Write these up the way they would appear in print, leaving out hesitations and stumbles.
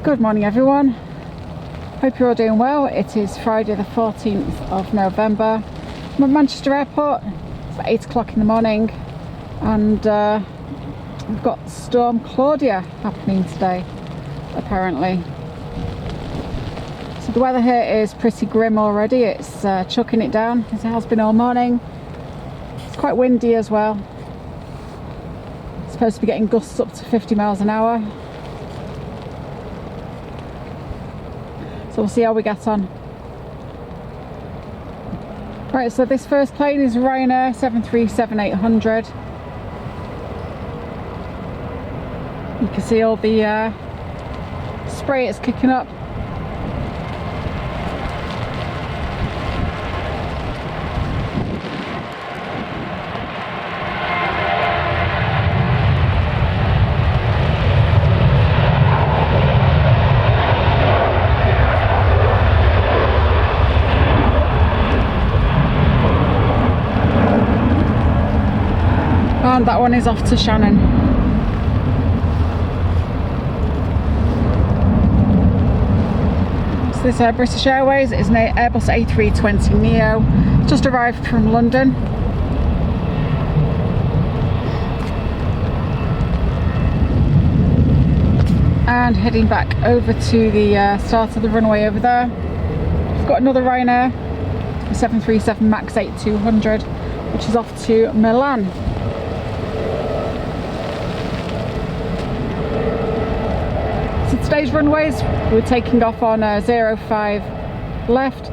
Good morning everyone, hope you're all doing well. It is Friday the 14th of November. I'm at Manchester Airport. It's 8 o'clock in the morning and we've got Storm Claudia happening today apparently. So the weather here is pretty grim already. It's chucking it down as it has been all morning. It's quite windy as well. It's supposed to be getting gusts up to 50 miles an hour. So we'll see how we get on. Right, so this first plane is Ryanair 737-800. You can see all the spray it's kicking up. And that one is off to Shannon. So this British Airways is an Airbus A320neo. Just arrived from London. And heading back over to the start of the runway over there. We've got another Ryanair, a 737 MAX 8200, which is off to Milan. Today's runways, we're taking off on 05 left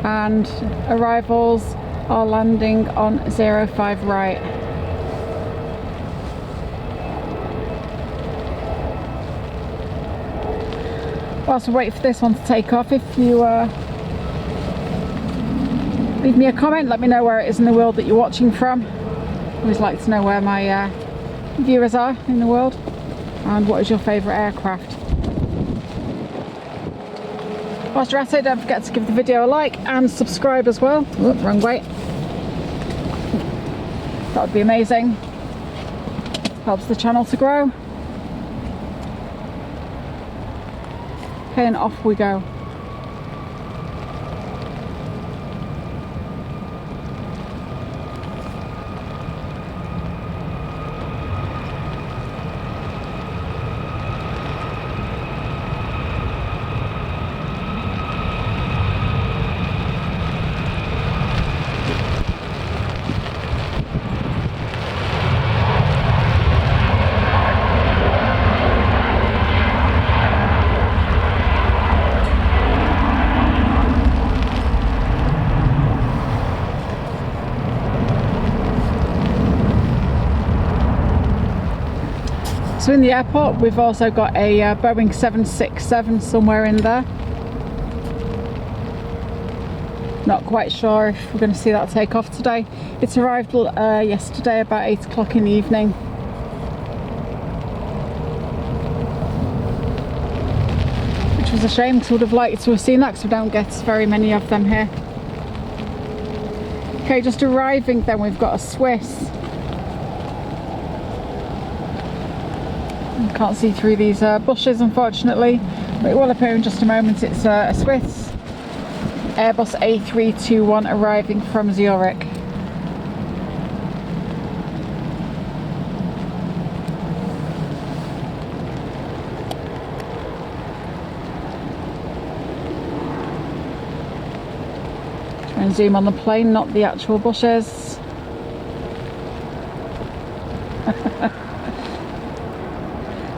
and arrivals are landing on 05 right. Whilst we wait for this one to take off, if you leave me a comment, let me know where it is in the world that you're watching from. I always like to know where my viewers are in the world and what is your favourite aircraft. Whilst you're at it, don't forget to give the video a like and subscribe as well. Oop, wrong way. That would be amazing. Helps the channel to grow. Okay, and off we go. So in the airport we've also got a Boeing 767 somewhere in there. Not quite sure if we're going to see that take off today. It's arrived yesterday about 8 o'clock in the evening. Which was a shame because I would have liked to have seen that because we don't get very many of them here. Okay, just arriving then we've got a Swiss. Can't see through these bushes unfortunately, but it will appear in just a moment. It's a Swiss Airbus A321 arriving from Zurich. Try and zoom on the plane, not the actual bushes.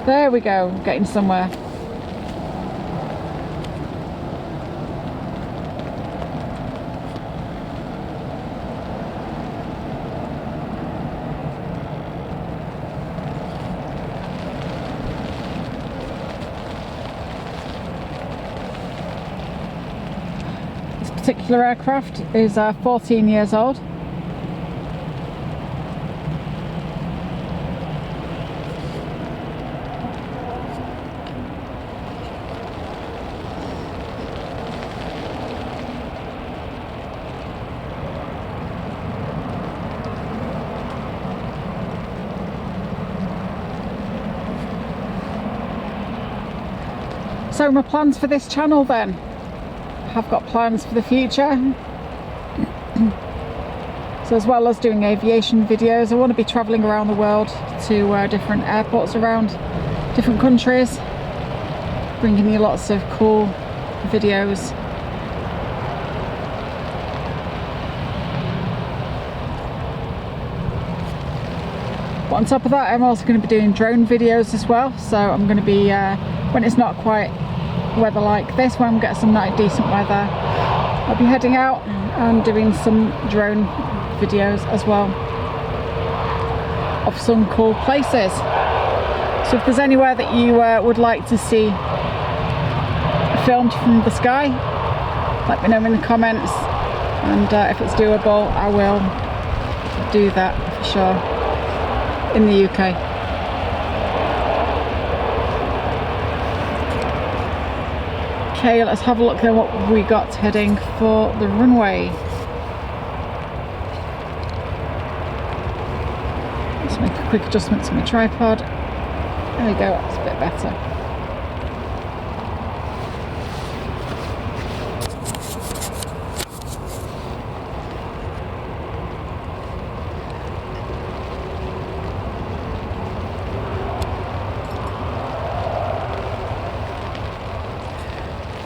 There we go, getting somewhere. particular aircraft is 14 years old. So my plans for this channel then, I have got plans for the future. So as well as doing aviation videos, I want to be travelling around the world to different airports around different countries, bringing you lots of cool videos. But on top of that, I'm also going to be doing drone videos as well. So I'm going to be, when it's not quite weather like this, when we get some decent weather, I'll be heading out and doing some drone videos as well of some cool places. So if there's anywhere that you would like to see filmed from the sky, let me know in the comments, and if it's doable, I will do that for sure in the UK. Okay, let's have a look then what we got heading for the runway. Let's make a quick adjustment to my tripod. There we go, that's a bit better.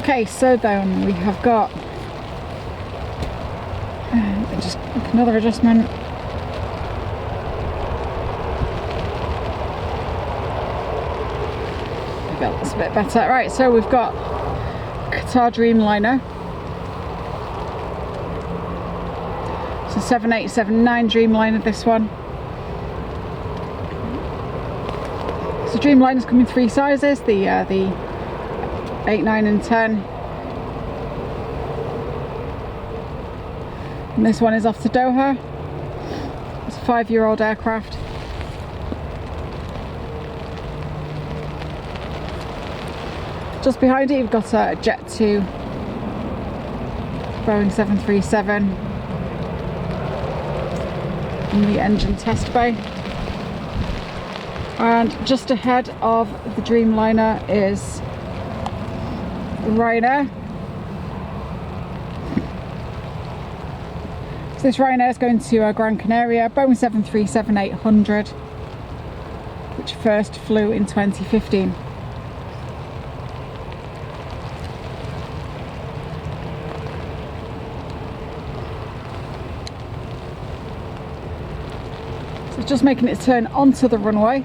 Okay, so then we have got just another adjustment. That's a bit better. Right, so we've got Qatar Dreamliner. So 7879 Dreamliner, this one. So Dreamliner's come in three sizes, the 8, 9 and 10. And this one is off to Doha. It's a 5-year-old aircraft. Just behind it you've got a Jet 2 Boeing 737 in the engine test bay. And just ahead of the Dreamliner is Ryanair. So this Ryanair is going to Gran Canaria, Boeing 737-800, which first flew in 2015. So it's just making its turn onto the runway.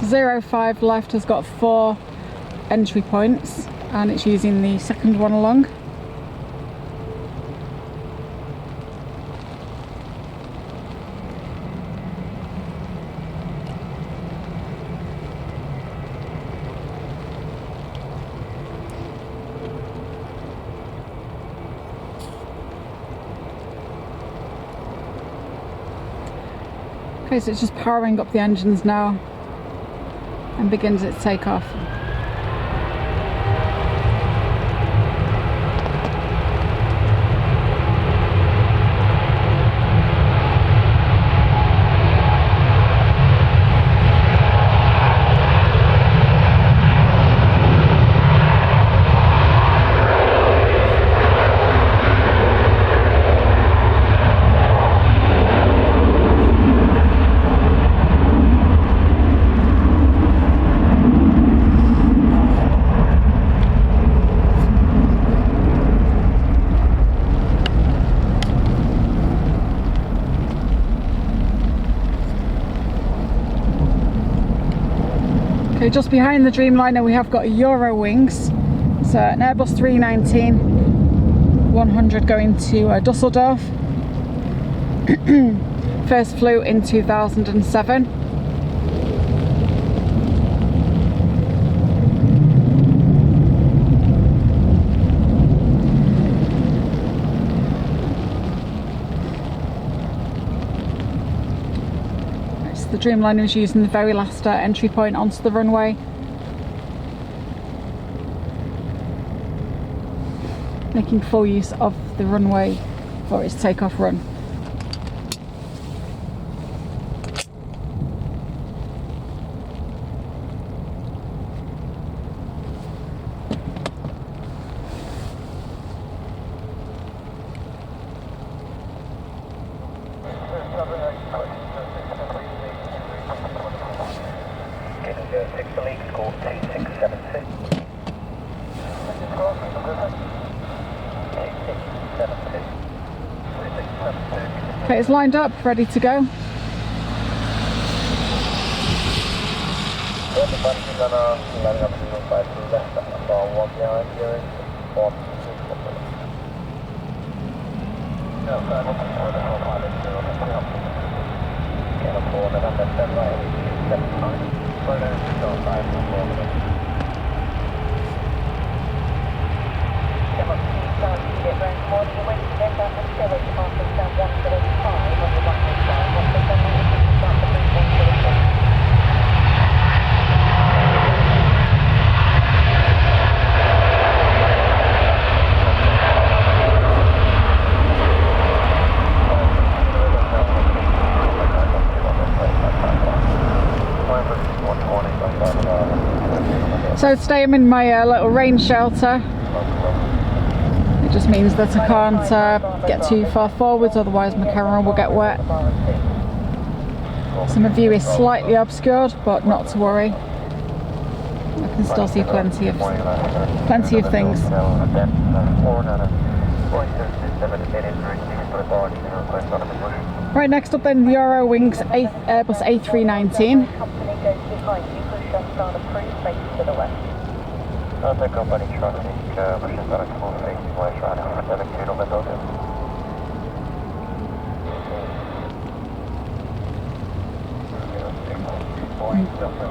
So 05 left has got 4 entry points, and it's using the second one along. Okay, so it's just powering up the engines now and begins its takeoff. Okay, just behind the Dreamliner we have got Eurowings It's an Airbus 319-100 going to Dusseldorf. First flew in 2007. The Dreamliner was using the very last entry point onto the runway. Making full use of the runway for its takeoff run. Okay, it's lined up, ready to go. So today I'm in my little rain shelter. It just means that I can't get too far forwards, otherwise my camera will get wet. So my view is slightly obscured, but not to worry. I can still see plenty of things. Right, next up then, the Eurowings Airbus A319.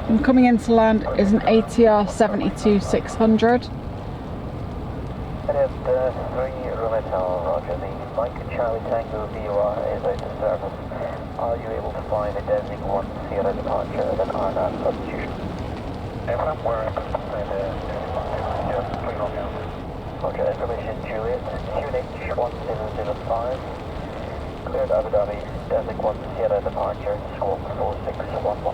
And coming into land is an ATR 72-600. Charlie Tango VOR is out of service. Are you able to fly the Desig 1 Sierra departure then RNAV substitution? Everyone, we're just clean on now. Roger, information Juliet, QNH 1005. Cleared Abu Dhabi, Desig 1 Sierra departure, squawk 4611.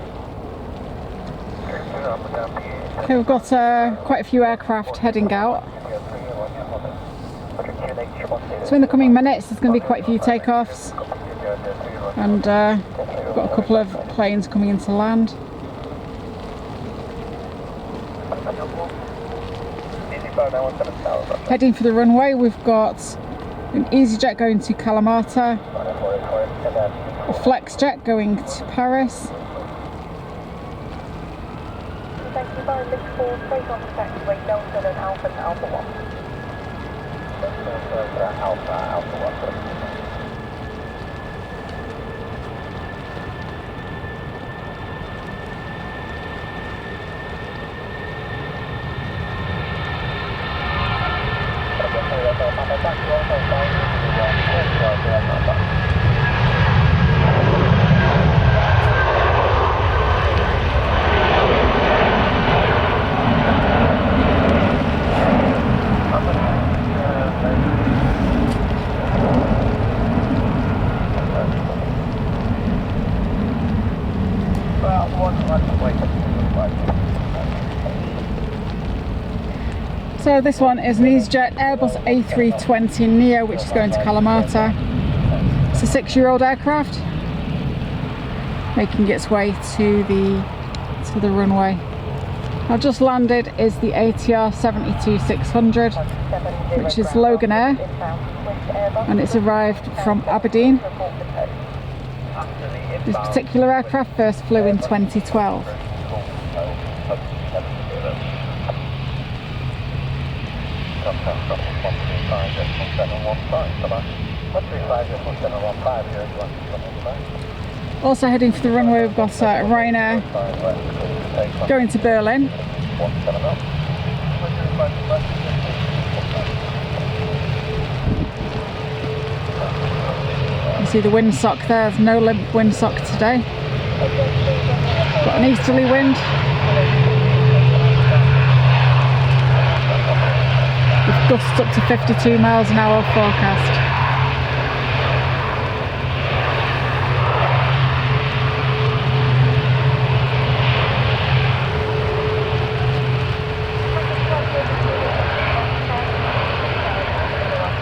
Okay, we've got quite a few aircraft heading out. So in the coming minutes there's going to be quite a few takeoffs, and we've got a couple of planes coming into land. Heading for the runway, we've got an EasyJet going to Kalamata, a FlexJet going to Paris, So this one is an EasyJet Airbus A320 Neo, which is going to Kalamata. It's a 6-year-old aircraft, making its way to the runway. Now just landed is the ATR 72-600, which is Logan Air, and it's arrived from Aberdeen. This particular aircraft first flew in 2012. contact Scottish 135.715, bye-bye. 135.715, here is 135. Also heading for the runway, we've got Ryanair going to Berlin. You see the windsock there, there's no limp windsock today. Got an easterly wind. With gusts up to 52 miles an hour forecast.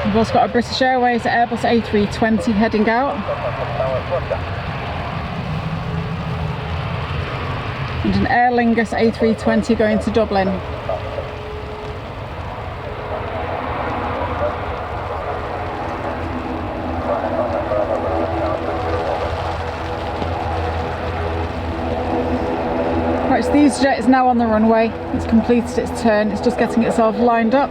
We've also got a British Airways Airbus A320 heading out. And an Aer Lingus A320 going to Dublin. Right, so the EasyJet is now on the runway. It's completed its turn. It's just getting itself lined up.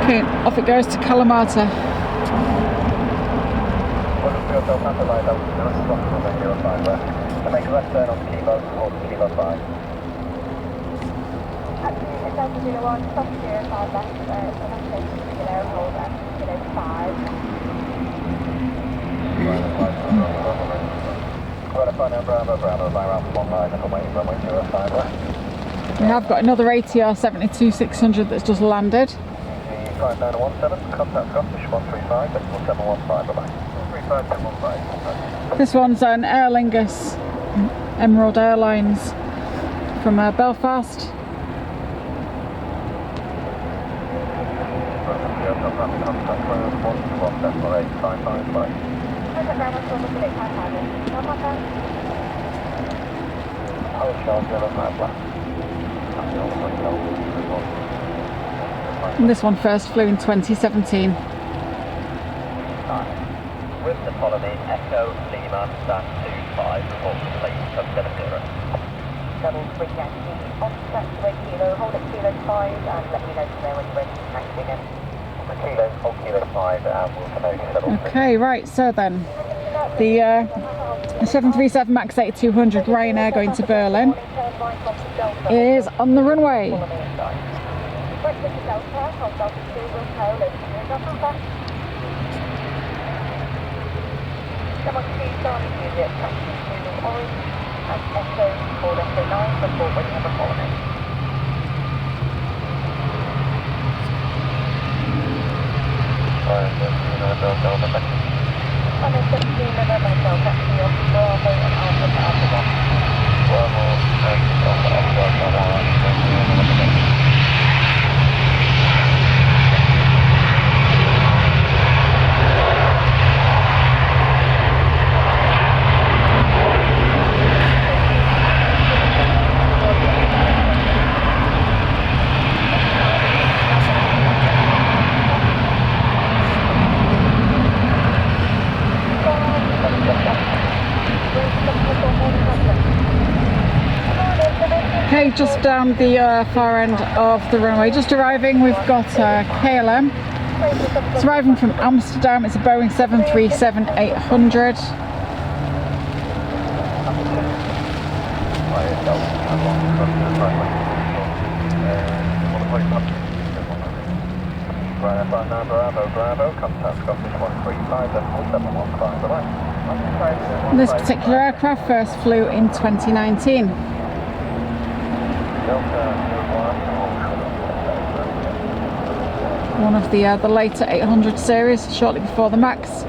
Okay, off it goes to Kalamata. Make a left turn on Kilo 4 to Kilo 5. Absolutely, Delta 01, stop 05 left, the left station Kilo, hold at Kilo 5. Bravo, Bravo, by route 19, and away runway 05 left. We have got another ATR 72-600 that's just landed. 5917, contact Scottish 135, decimal 715, bye-bye. 135, 715. This one's an Aer Lingus Emerald Airlines from Belfast. And this one first flew in 2017. With the following Echo Lima /25, report complete, code 70. Double 3 Yankee, on track to 8 Kilo, hold at Kilo 5, and let me know from there when you're ready to taxi again. The Kilo, hold Kilo 5, and we'll come over shuttle. Okay, right, so then, the 737 MAX 8200 Ryanair going to Berlin is on the runway. Someone please start to use it, taxi moving orange and Echo for Echo 9 before when you have a holiday. I'm in 17 November Hotel, taxi off Bravo and Alpha to Alpha 1. Bravo and Alpha 1. Okay, just down the far end of the runway, just arriving, we've got KLM. It's arriving from Amsterdam. It's a Boeing 737-800. This particular aircraft first flew in 2019. one of the later 800 series, shortly before the Max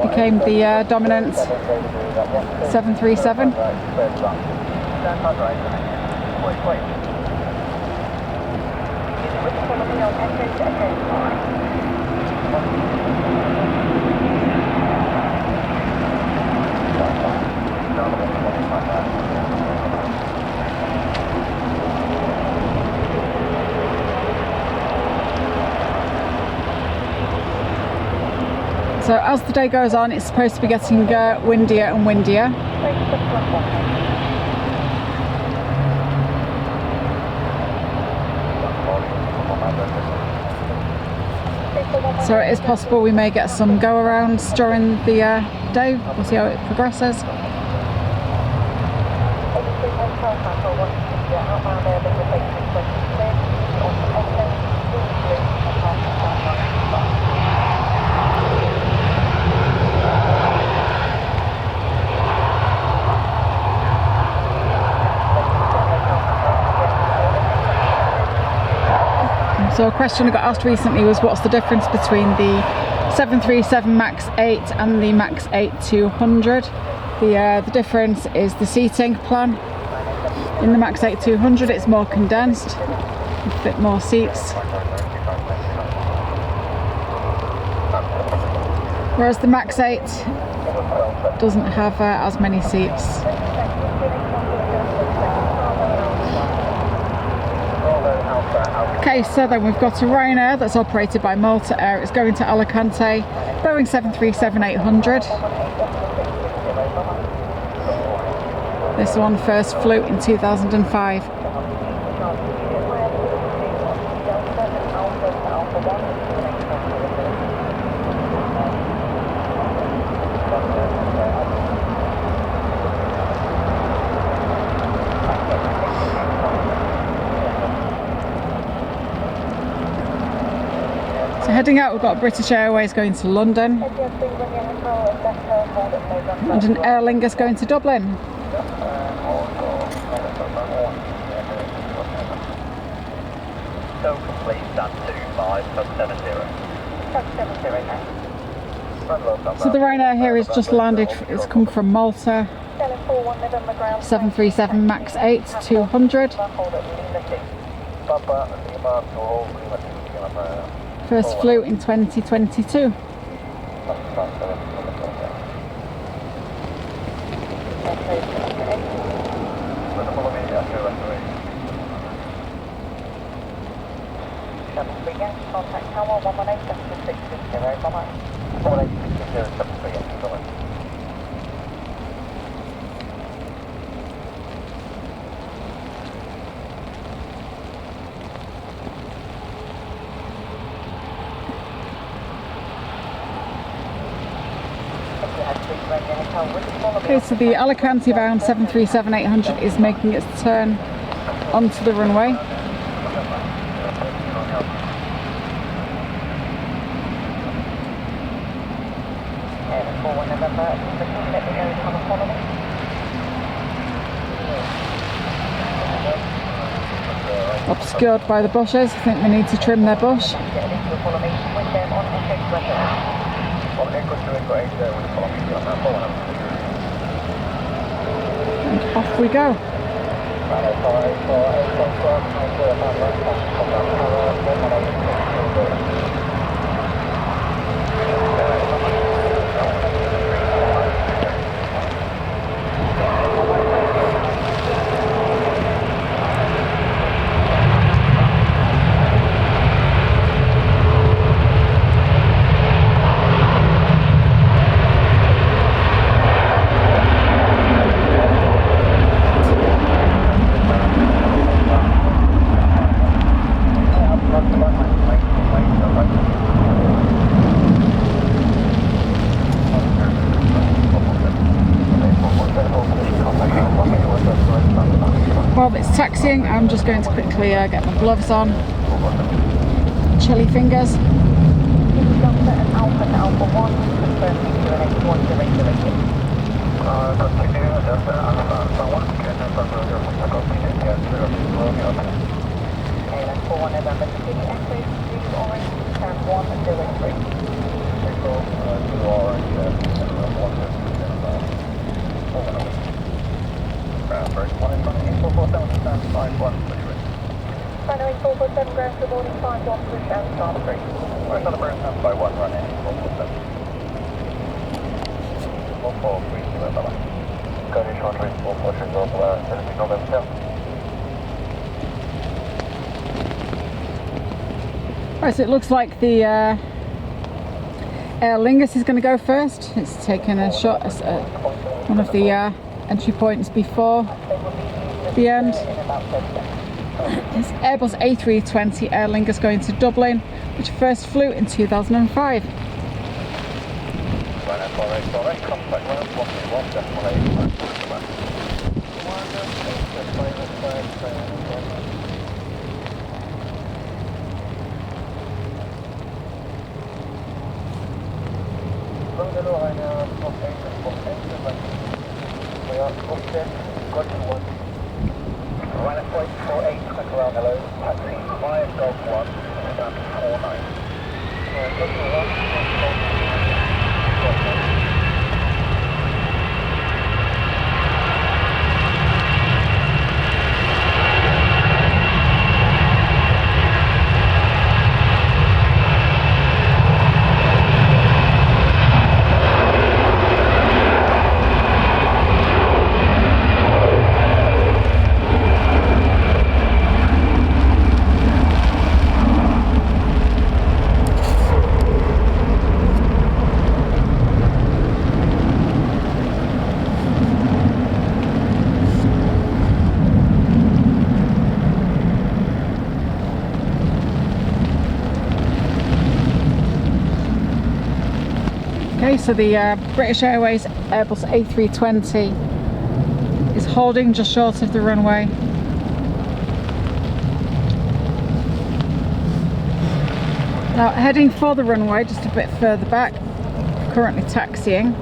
became the dominant 737. So as the day goes on, it's supposed to be getting windier and windier. So it is possible we may get some go-arounds during the day. We'll see how it progresses. So a question I got asked recently was what's the difference between the 737 MAX 8 and the MAX 8 200. The difference is the seating plan. In the MAX 8 200 it's more condensed, a bit more seats. Whereas the MAX 8 doesn't have as many seats. Okay, so then we've got a Ryanair that's operated by Malta Air. It's going to Alicante, Boeing 737-800. This one first flew in 2005. Heading out, we've got British Airways going to London and an Aer Lingus going to Dublin. So complete, stand 25, sub 70. Sub 70 now. So the Ryanair here is just landed, it's come from Malta. 737 MAX 8 200. First flew in 2022. Contact Tower 118.660. Okay, so the Alicante bound 737-800 is making its turn onto the runway. Obscured by the bushes, I think they need to trim their bush. And off we go. While it's taxiing, I'm just going to quickly get my gloves on. Chilly fingers. orange, and 1 delivery. April, 2 orange, 1 1 in front of you, 447, stand 51, delivery. Runway 447, ground to boarding 51, push and start 3. Where's on the bird, stand by 1, run in, 447. 443, bye-bye. Go to short range, 443, go below, 70 November. Right, so it looks like the Aer Lingus is going to go first. It's taken a shot at one of the entry points before the end. It's Airbus A320 Aer Lingus going to Dublin, which first flew in 2005. Right at point 48, quick around, hello, taxi 5 Golf 1, stand 49. Okay, so the British Airways Airbus A320 is holding just short of the runway. Now heading for the runway, just a bit further back, currently taxiing.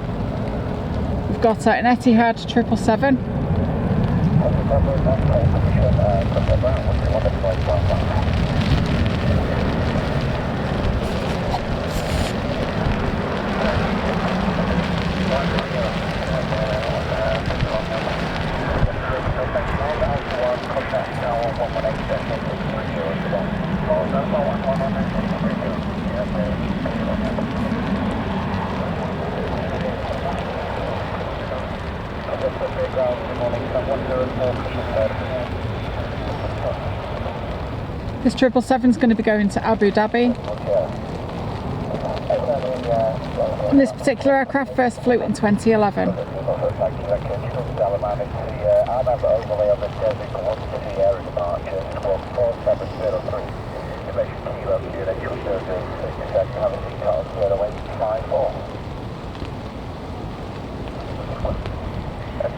We've got an Etihad 777. This 777 is going to be going to Abu Dhabi. And this particular aircraft first flew in 2011.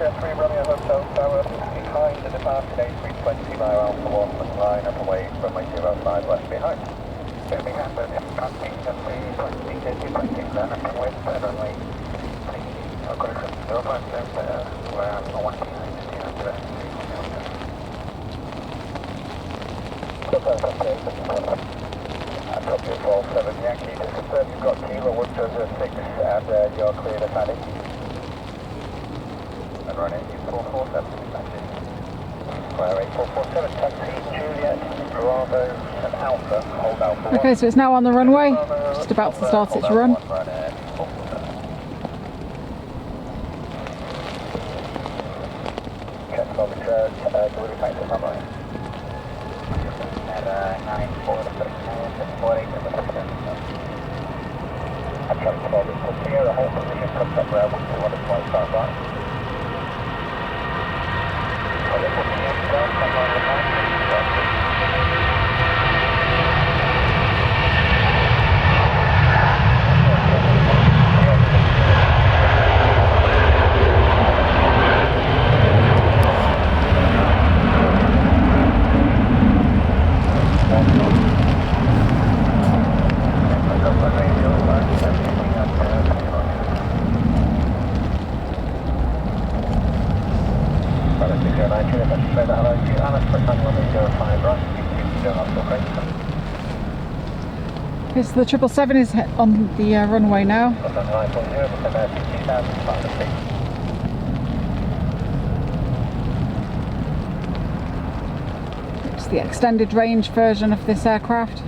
S3 Romeo Hotel Tower, behind the departed A320 by Alpha 1, line up away from my 05 left behind. If we happen, passing the 320, then I can wait for runway. I'll go to 057, where I'm 1 behind the address. Copy of 47 Yankee, just confirm you've got Kilo 106 and you're cleared of Paddy. And running 447, thank you. Square 8447, taxi, Juliet, Bravo, and Alpha, hold Alpha. Okay, so it's now on the runway, just about to start its run. Check for the delivery back to runway. At 9448 in the system. I checked for the Sierra hold position, contact ground 121 right. Okay, so the 777 is on the runway now. It's the extended range version of this aircraft.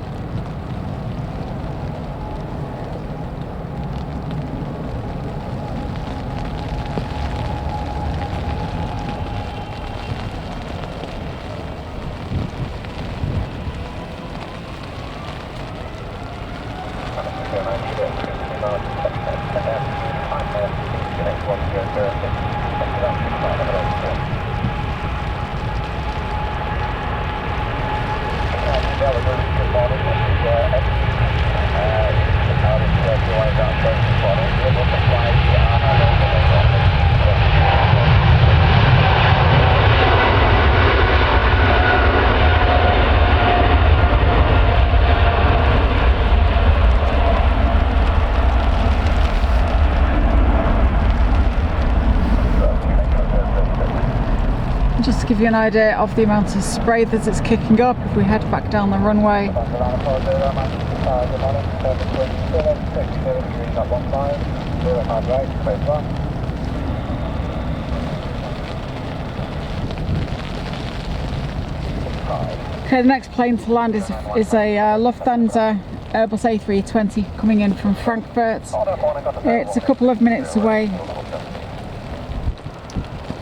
Just to give you an idea of the amount of spray that it's kicking up, if we head back down the runway. Okay, the next plane to land is a Lufthansa Airbus A320 coming in from Frankfurt. It's a couple of minutes away,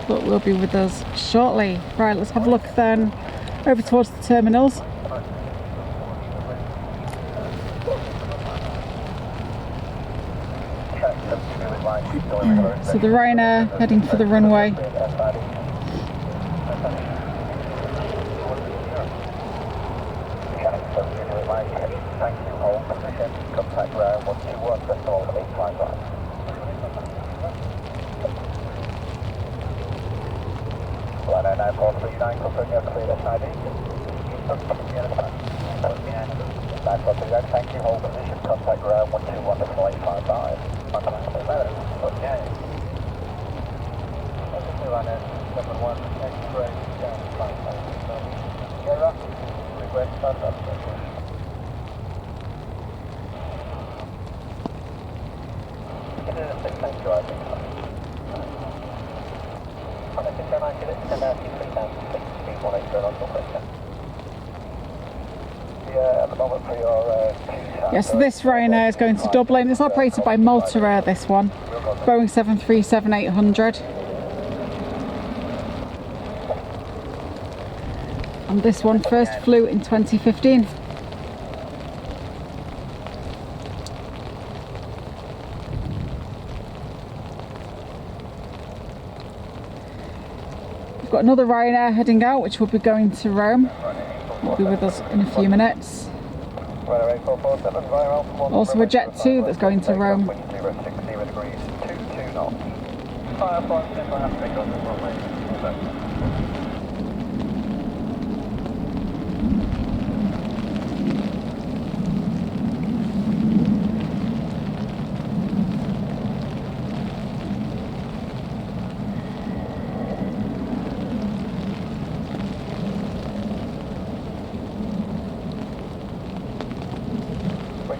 but will be with us shortly. Right, let's have a look then over towards the terminals. So the Ryanair heading for the runway. Thank you, hold position, contact ground 121 to flight 55. Yes, so this Ryanair is going to Dublin. It's operated by Malta Air, this one. Boeing 737-800. And this one first flew in 2015. We've got another Ryanair heading out, which will be going to Rome. Will be with us in a few minutes. Also a Jet 2 that's going to Rome.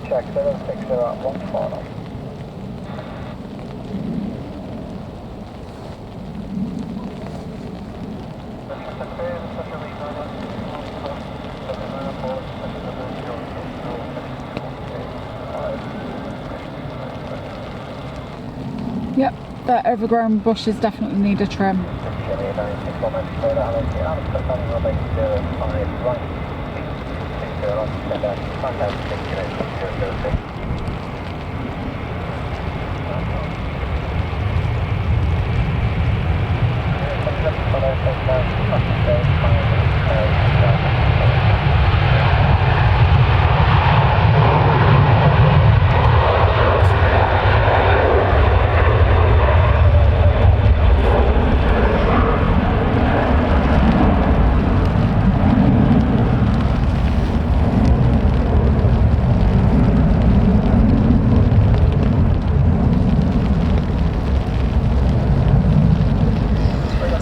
Check 060 at 149. Yep, that overgrown bushes definitely need a trim.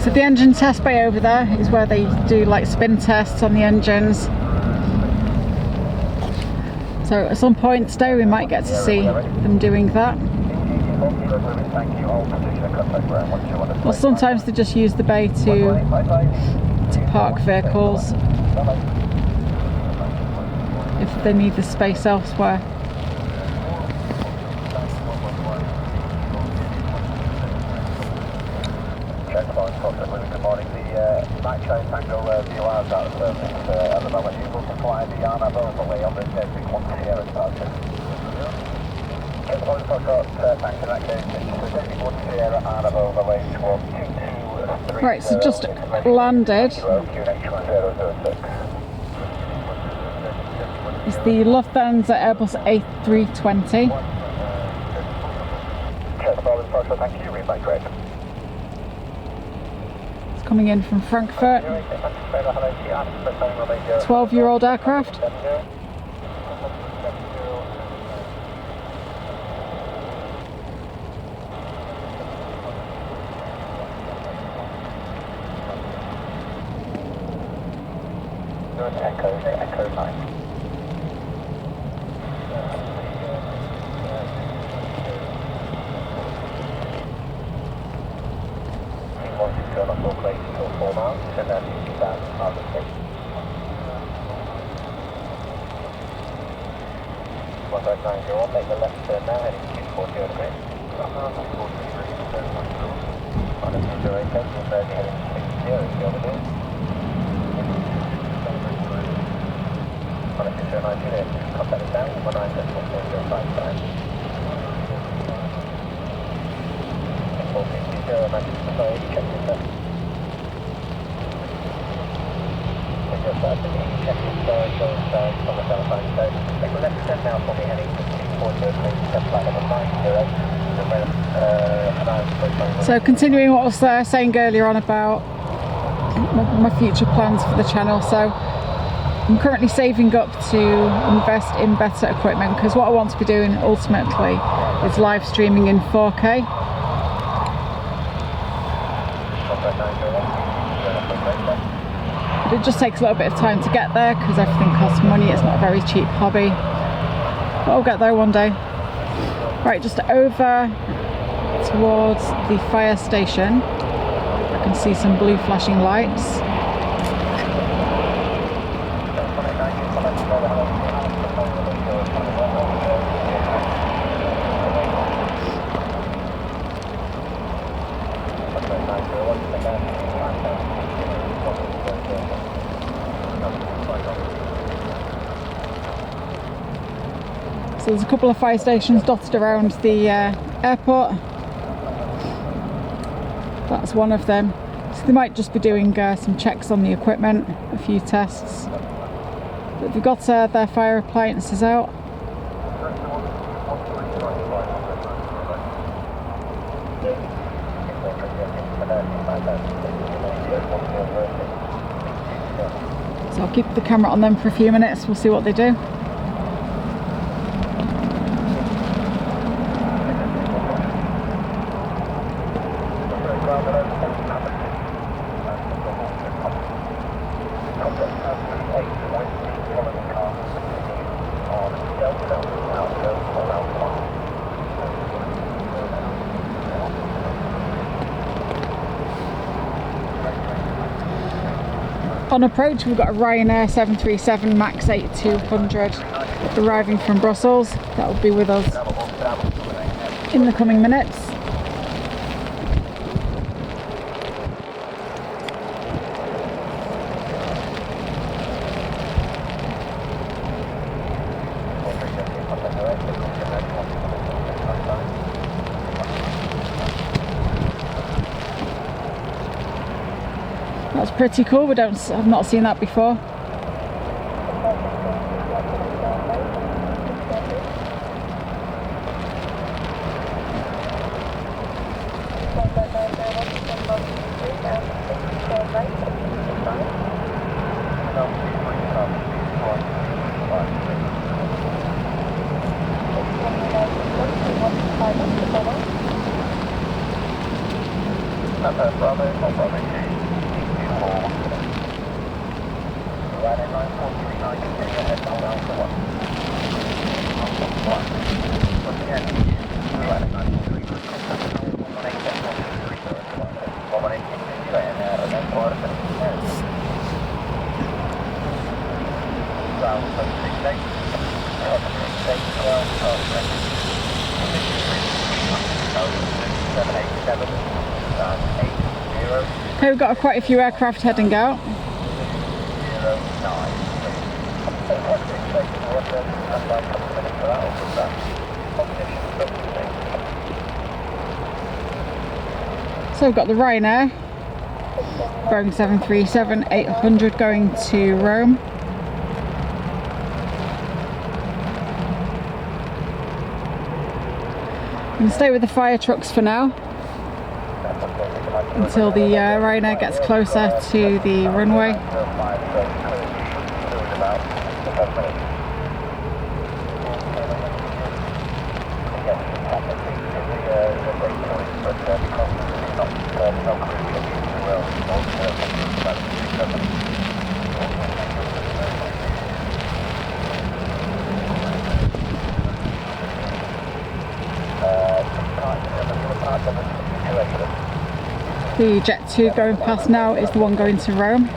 So the engine test bay over there is where they do like spin tests on the engines. So at some point today we might get to see them doing that. Or sometimes they just use the bay to park vehicles if they need the space elsewhere. Good morning. The night train tango VOR's out of service at the moment. You're able to fly the Arnav overlay on the Desert 1 Sierra departure. Good morning, thanks in that case. It's the Desert 1 Sierra Arnav overlay towards 223. Right, so just landed. It's the Lufthansa Airbus A320. Thank you, read back correct. Coming in from Frankfurt. 12-year-old aircraft. Echo 9. Make the left turn now, heading to 40 degrees. On a 208, heading to 60, the other day. On a 209, contact us down, 19.055 time. 450, Manchester, check this out. Check this out, check this out, on the south side, so make the left turn now for me, heading to So continuing what I was saying earlier on about my future plans for the channel, so I'm currently saving up to invest in better equipment, because what I want to be doing ultimately is live streaming in 4K. But it just takes a little bit of time to get there because everything costs money. It's not a very cheap hobby. But I'll get there one day. Right, just over towards the fire station. I can see some blue flashing lights. So there's a couple of fire stations dotted around the airport. That's one of them. So they might just be doing some checks on the equipment, a few tests. But they've got their fire appliances out. So I'll keep the camera on them for a few minutes, we'll see what they do. On approach, we've got a Ryanair 737 MAX 8200 arriving from Brussels. That will be with us in the coming minutes. That's pretty cool. I've not seen that before. Okay, we've got quite a few aircraft heading out. So we've got the Ryanair, Boeing 737-800 going to Rome. I'm going to stay with the fire trucks for now until the Ryanair gets closer to the runway. The Jet 2 going past now is the one going to Rome.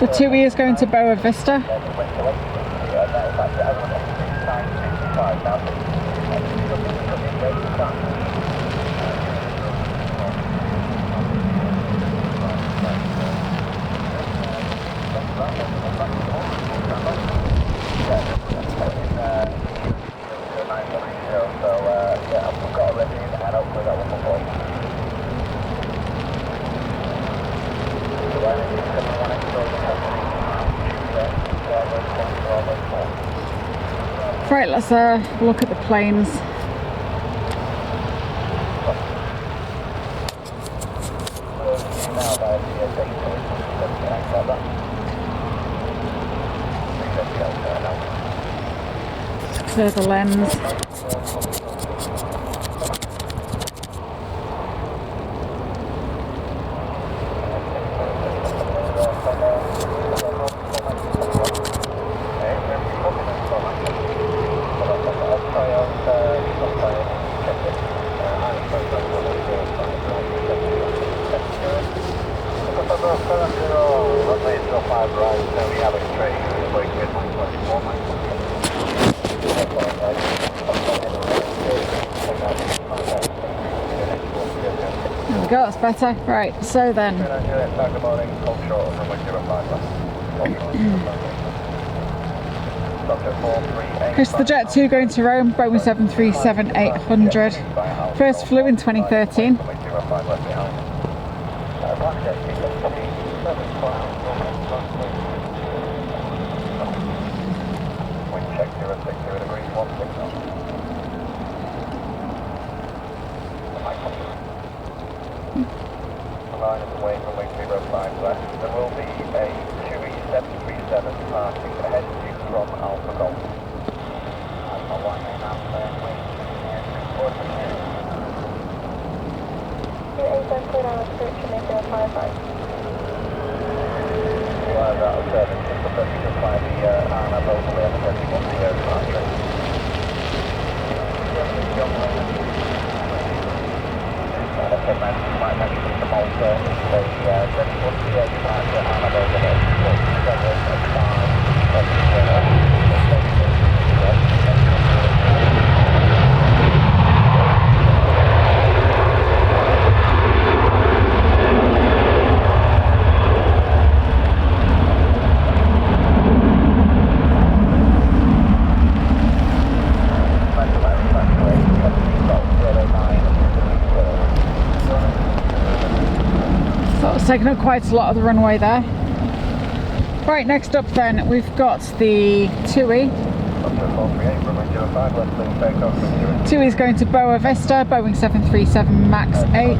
The 2E is going to Boa Vista. Right, let's look at the planes. Clear the lens. There we go, that's better. Right, so then. Here's the Jet 2 going to Rome, Boeing 737-800. First flew in 2013. There will be a 2E737 passing ahead of you from Alpha Golf. taking up quite a lot of the runway there. Right, next up then we've got the TUI. TUI is going to Boa Vista, Boeing 737 MAX 8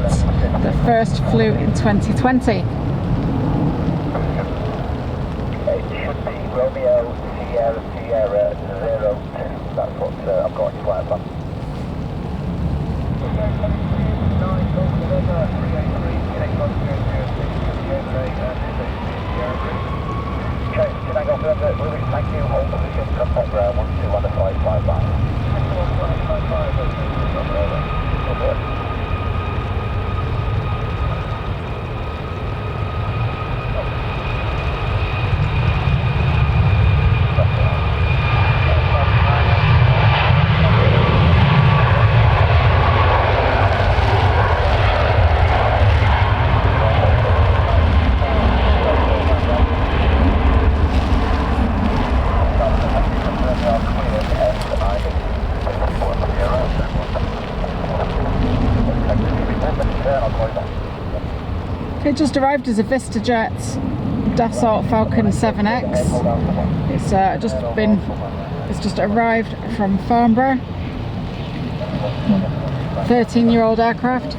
that first flew in 2020. It should be Romeo Sierra 02. That's what I've got in flight plan. Okay, can I go for that? We will thank you. Hold position, contact ground 12 on the 555. It just arrived as a VistaJet Dassault Falcon 7X. It's just arrived from Farnborough. 13-year-old aircraft.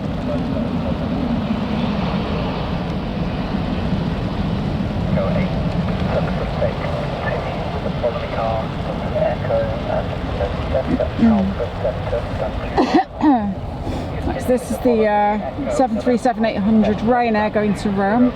This is the 737-800 Ryanair going to Rome.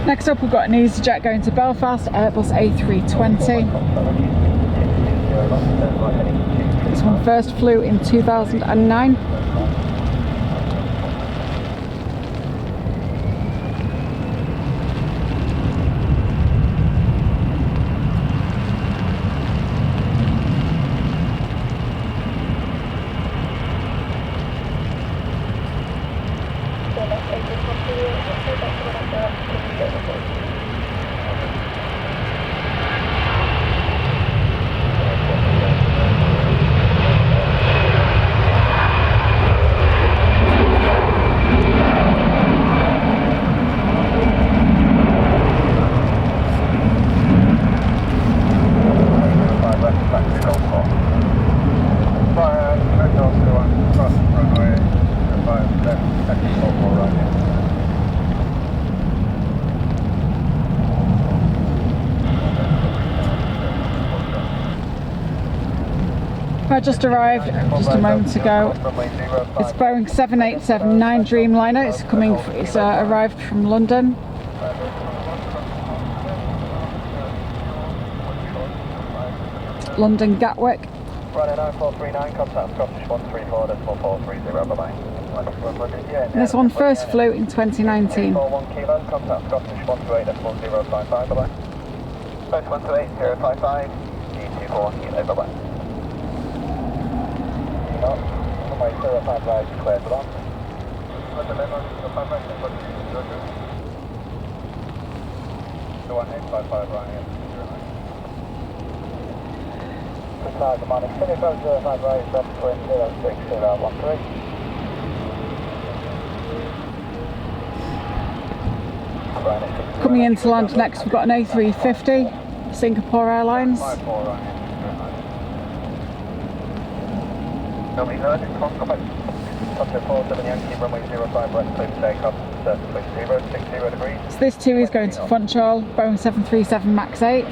Next up we've got an EasyJet going to Belfast, Airbus A320. This one first flew in 2009. I just arrived just a moment ago. It's Boeing 787-9 Dreamliner. It's arrived from London. London Gatwick. This one first flew in 2019. Coming in to land next, we've got an A350, Singapore Airlines. So this too is going to Funchal, Boeing 737 MAX 8.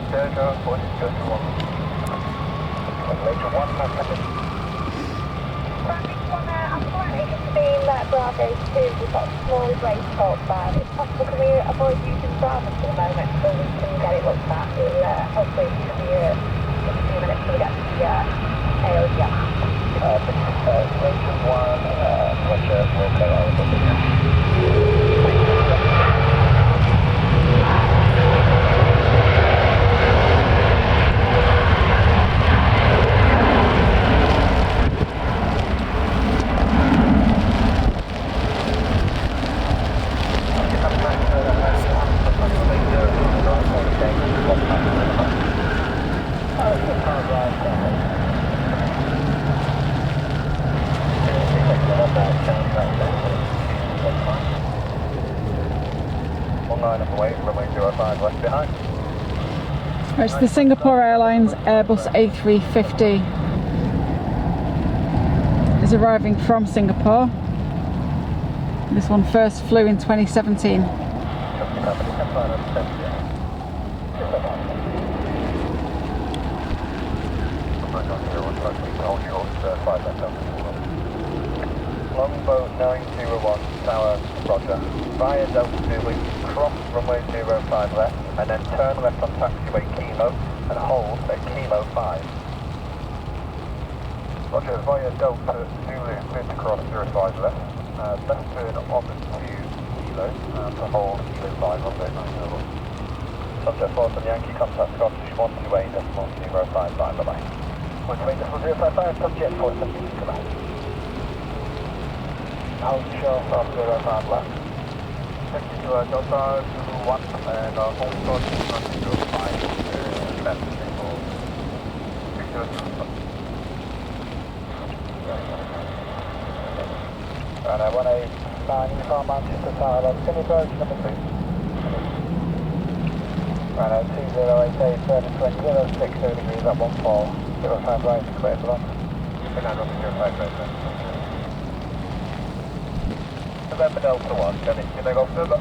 Sturgeon, 40 Sturgeon 1. Later 1, 5 seconds. Traffic 1, I'm currently just being Bravo 2. We've got a small race talk bad. If possible, can we avoid using Bravo for the moment so we can get it looked at? Hopefully it should be a few minutes till we get to the AOG. Station 1, Roger, we'll go over the It's the Singapore Airlines Airbus A350 is arriving from Singapore. This one first flew in 2017. Longboat 901, Tower, Roger. Via Delta Zulu, cross runway 05 left, and then turn left on taxiway Kilo, and hold at Kilo 5. Roger, via Delta Zulu, clear to cross 05 left, left turn opposite to Kilo, to hold Kilo 5, runway 901. Subject force on Yankee, contact Scottish 128.055, bye-bye. 128.055, subject force on Yankee, goodbye. Hold short from 05 left. Take you to Delta Zulu 1 and hold short from 05 left. And I want a 9 uniform Manchester Tower, can you approach number 2? And a 208A, turning 20, 60 degrees at 14, 05 right, clear to land. And I don't think 05 right. November Delta 1, can I go further?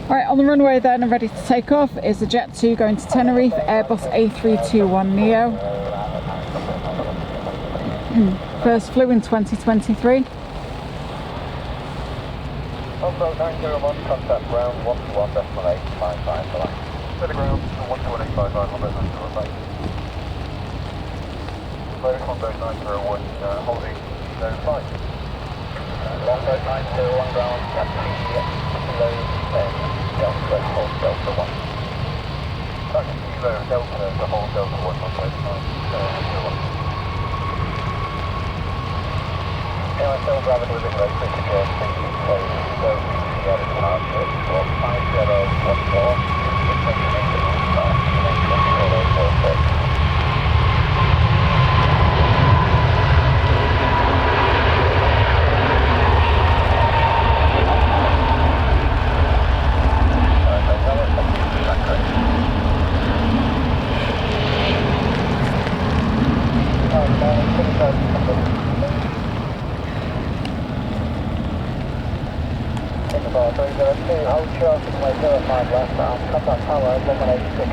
Right, on the runway then and ready to take off is the Jet 2 going to Tenerife, Airbus A321neo. First flew in 2023. Also 901, contact ground 121.855, bye. To the ground 121.855, Lotus Longboat 901, holding 05. Longboat 901 ground, taxi Kilo 10, Delta, hold Delta 1. Taxi Kilo Delta to hold Delta 1, Longboat 901. AOSL gravity within road, British Air, thinking close, so Sierra departure, 5014, information start, next 1046.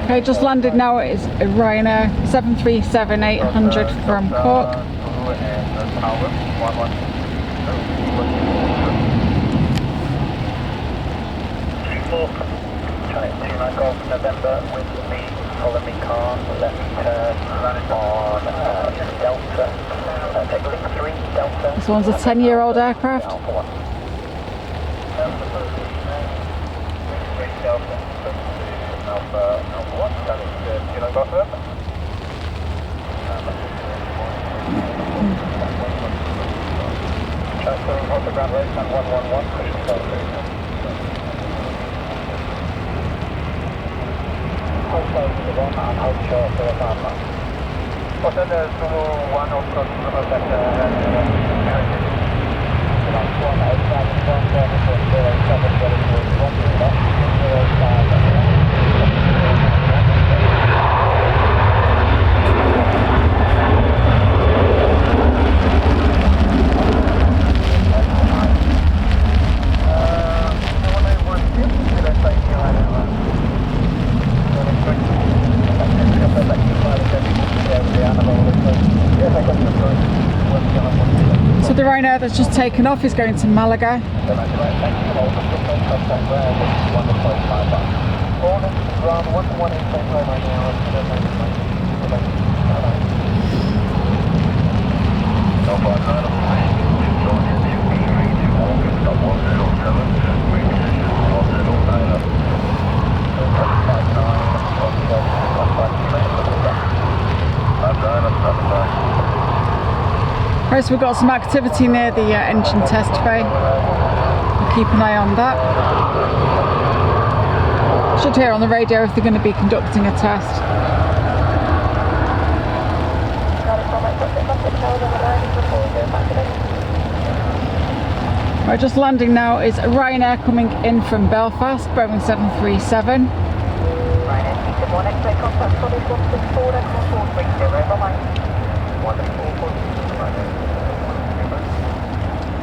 Okay, just landed now. It is Ryanair 737-800 from Cork. November with me, follow me car, left turn on Delta, take link 3, Delta. This one's a 10-year-old aircraft. Alpha 1, can I go further? Transferring Hotel Grand Race at 111, pushing Delta. Hotel to the 1 and hold short for the 5 line. Hotel Zulu 1, also Zulu Delta, Last 1, 8,1, 1, 7, Ryanair that's just taken off is going to Malaga. Right, so we've got some activity near the engine test bay. We'll keep an eye on that. Should hear on the radio if they're going to be conducting a test. Right, just landing now is Ryanair coming in from Belfast, Boeing 737.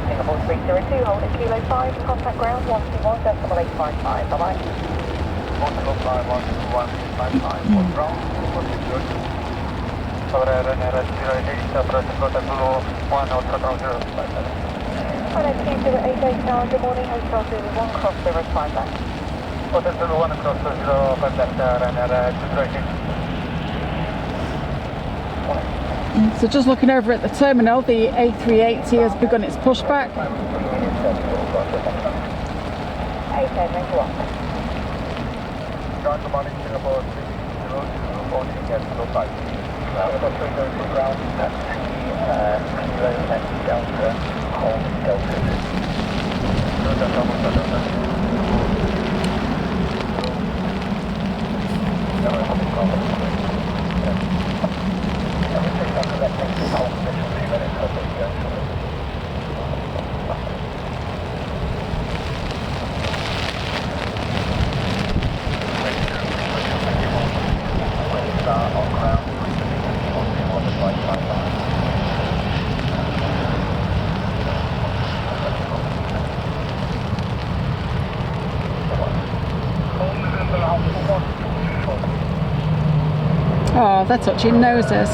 Singapore 302, hold at Kilo 5, contact ground 121.855, bye-bye. 125, 121, good morning, Hotel 01, cross 05 back. Hotel 01, cross 05 back, So just looking over at the terminal, the A380 has begun its pushback. Oh, they're touching noses.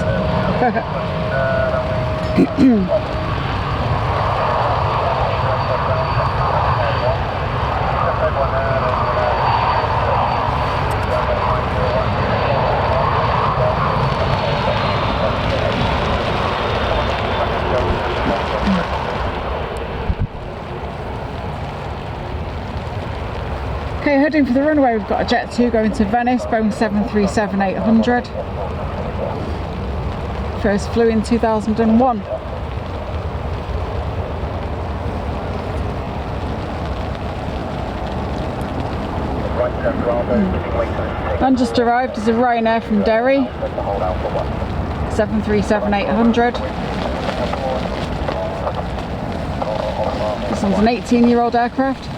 Okay, heading for the runway, we've got a Jet 2 going to Venice, Boeing 737-800. First flew in 2001. And just arrived is a Ryanair from Derry, 737-800. This one's an 18-year-old aircraft.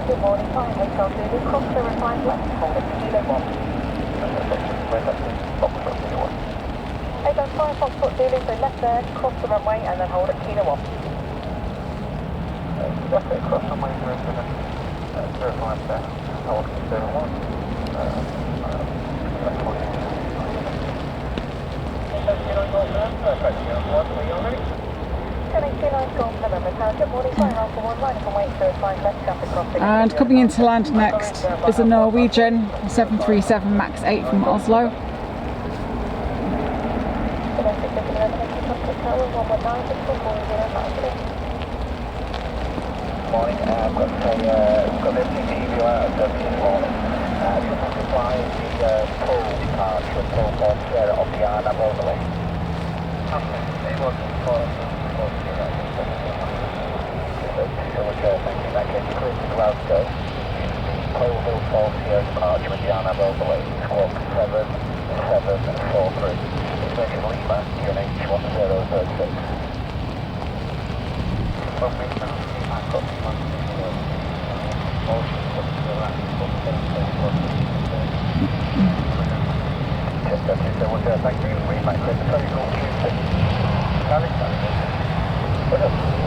Good morning, fine, Hotel 2, cross the refined left, hold at Kilo 1. Hotel 5, Foxtrot Zulu, so left there, cross the runway and then hold at Kilo 1. Left there, cross runway 05 there, hold at Kilo 1. And coming in to land next is a Norwegian 737 MAX 8 from Oslo. Morning, I've got the MTV out of this morning. Just want to fly the pull departure, pull on share of the Arnhem all the way. It was thank you. That gets clear to Glasgow. Pole Hill 40 departure with the Arnhem all the way. Squawk 7743. Station Lima, UNH 1006. Thank you.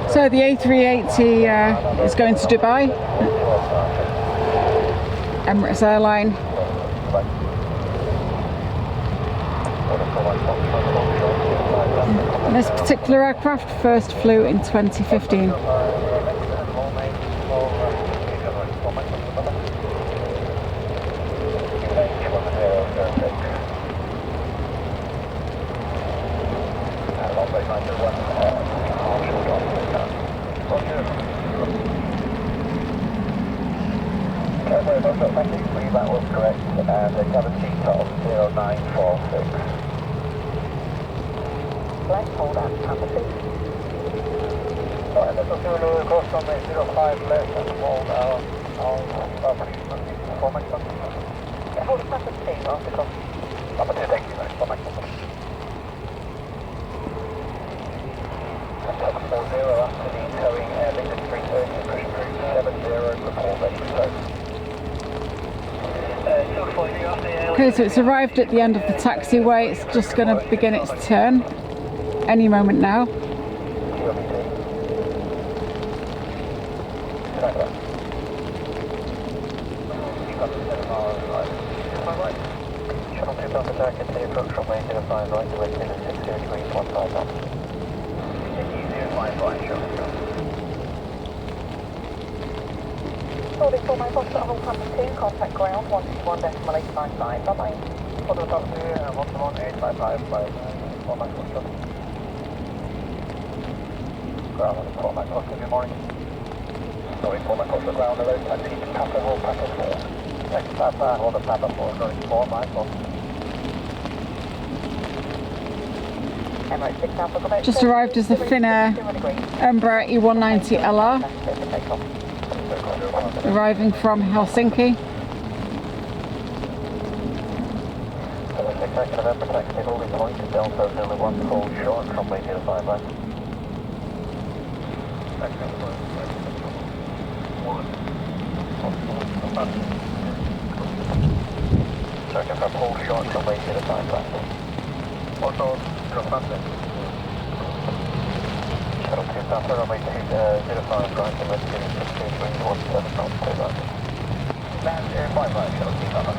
So the A380 is going to Dubai, Emirates Airline. And this particular aircraft first flew in 2015. That was correct, and the cabin seat of 0946. Flight hold at capacity. Alright, this is Zulu, course on the 05 left and hold our performance. Hold the capacity after cross. Number 2, thank you, performance. 40 after the towing airlink 330, push through 70, report ready to tow. Okay, so it's arrived at the end of the taxiway. It's just going to begin its turn any moment now. For my boss at hold number 2, contact ground 121.855, bye-bye. For the doctor, 11855, bye. For my boss, ground on the call, my boss, good morning. Sorry, for my boss, ground, hello, taxi to Papa, hold Papa 4. Next Papa, hold the Papa 4, going 4, my boss. Just arrived as the Finnair Embraer E190 LR, arriving from Helsinki. Second for Paul short, runway 05 left. What's all? Shuttle 2 Papa, runway 05 right, and let's get it 62317 knots, clear right. Land 05 right, shuttle 2 Papa.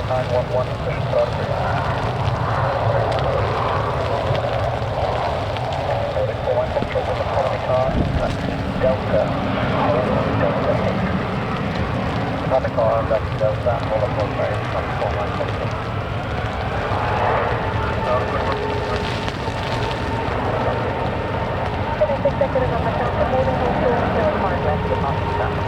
911, push start. Holding 41 Central with the following car, that's Delta, Delta 8. Another car, that's Delta, all of those are 24 Central. Executive on my count, holding hold 405 left, departure traffic.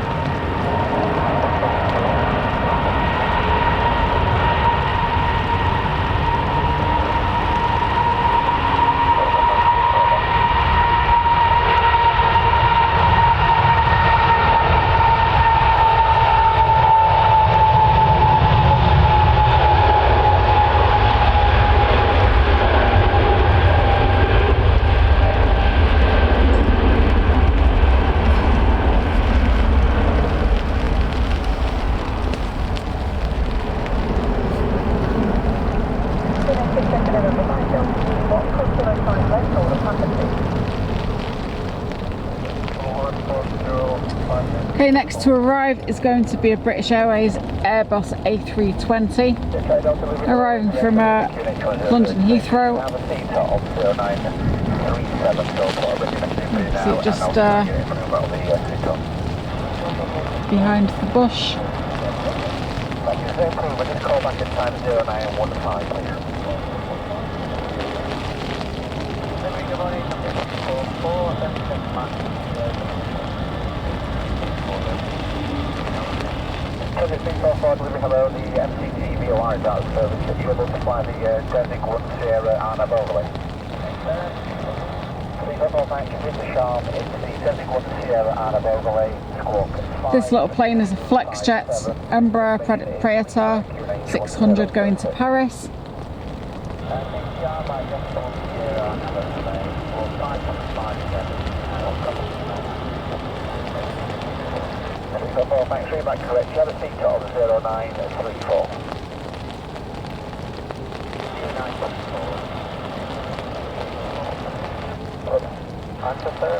Okay, next to arrive is going to be a British Airways Airbus A320, arriving from London Heathrow. So just behind the bush. Hello, the MCT VOR is out of service. Should you able to fly the Desig 1 Sierra Arnab overlay? This little plane is a Flexjet Embraer Praetor 600 going to Paris. Factory back correct. You have a seat of 0934. Answer sir,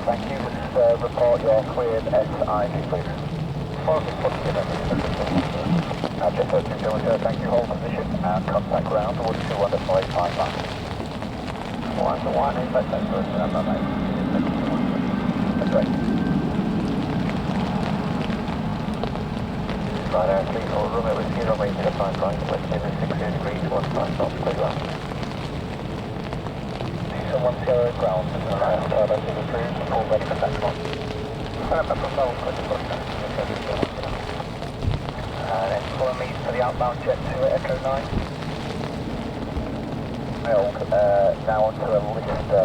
thank you. Just report your cleared SID, please. Thank you. Hold position and contact ground 121.85 miles. 1 is that number. That's right. Radar 34, room it was 0 range to 5 right, west wind is 60 degrees, 15 knots, clear ground. Someone 0 ground, turbine is approved, all ready for taxi. Then follow me for the outbound jet to Echo 9. Now onto a Listo,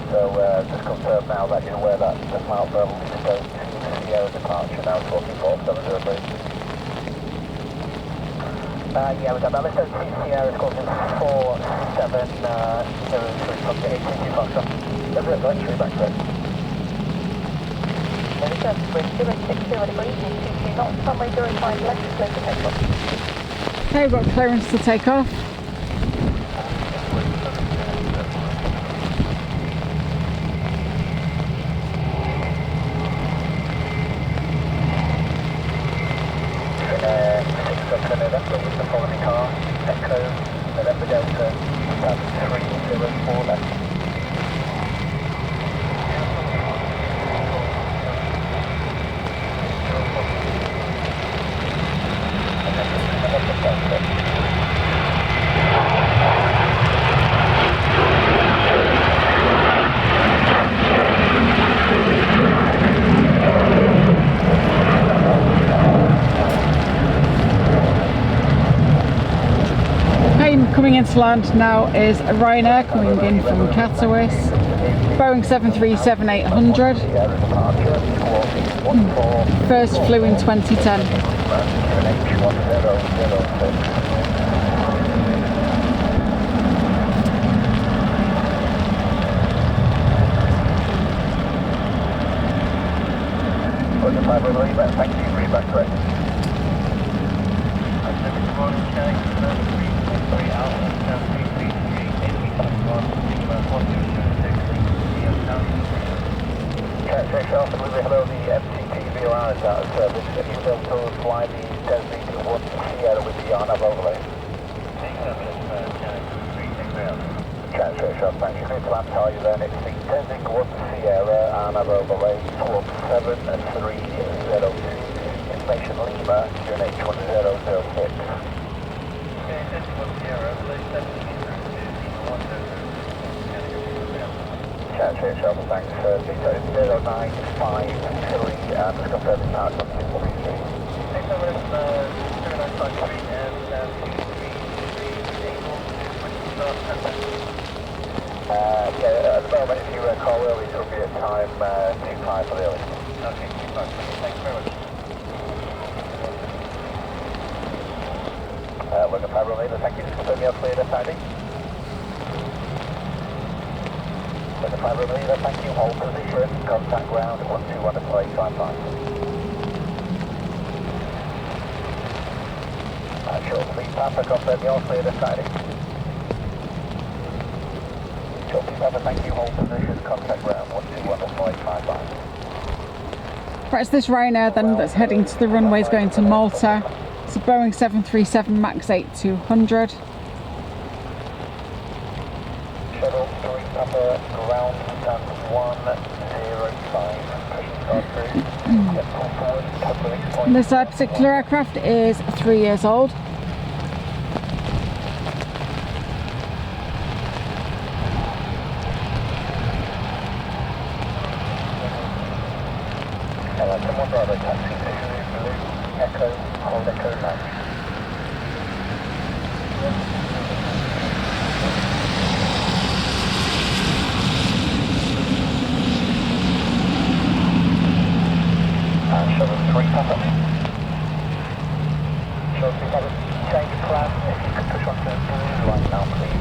so just confirm now that you're aware that the cloud for Listo to Sierra departure now talking 4703. Yeah, we got that Listo to Sierra, it's called 4703 from the 18 Foxtrot. That's it, right, through back there. Okay, we've got clearance to take off. November with the following car, Echo, November Delta, 304 left. Coming into land now is Ryanair coming in from Katowice, Boeing 737-800, first flew in 2010. Thank you, read back correct. Hello, the MCT VOR it's out of service. If you will to fly the Desert 1 Sierra with the Arnav overlay. Transfer shot, thank you. Clear to land, tell you then. It's the Desert 1 Sierra Arnav overlay, slot 7302. Information Lima, unit 1006. Okay, Desert 1 Sierra, overlay 7302. Transfer shot, thanks. Victor 0953, and just confirm the start on 243. Thanks so much, 0953 and 233. Yeah, at the moment, if you call early, it will be at time 25 for the early. Okay, 25. Thanks very much. We're going to Fabro Leader, thank you. Just confirm your clear deciding. We're going to Fabro Leader, thank you. Hold position, contact ground, 121 to play, 55. Short fleet Papa, confirm your clear deciding. Thank you, hold position, contact ground, 121 to 55. Right, it's this Ryanair then that's heading to the runways going to Malta. It's a Boeing 737 MAX 8-200. Shuttle 3 Papa, ground stand 105. And this particular aircraft is 3 years old. Someone driver taxi to Blue Echo, hold Echo 9. Shuttle 3 Papa. Shuttle 3 Papa, change plan. If you could push on to blue line now, please.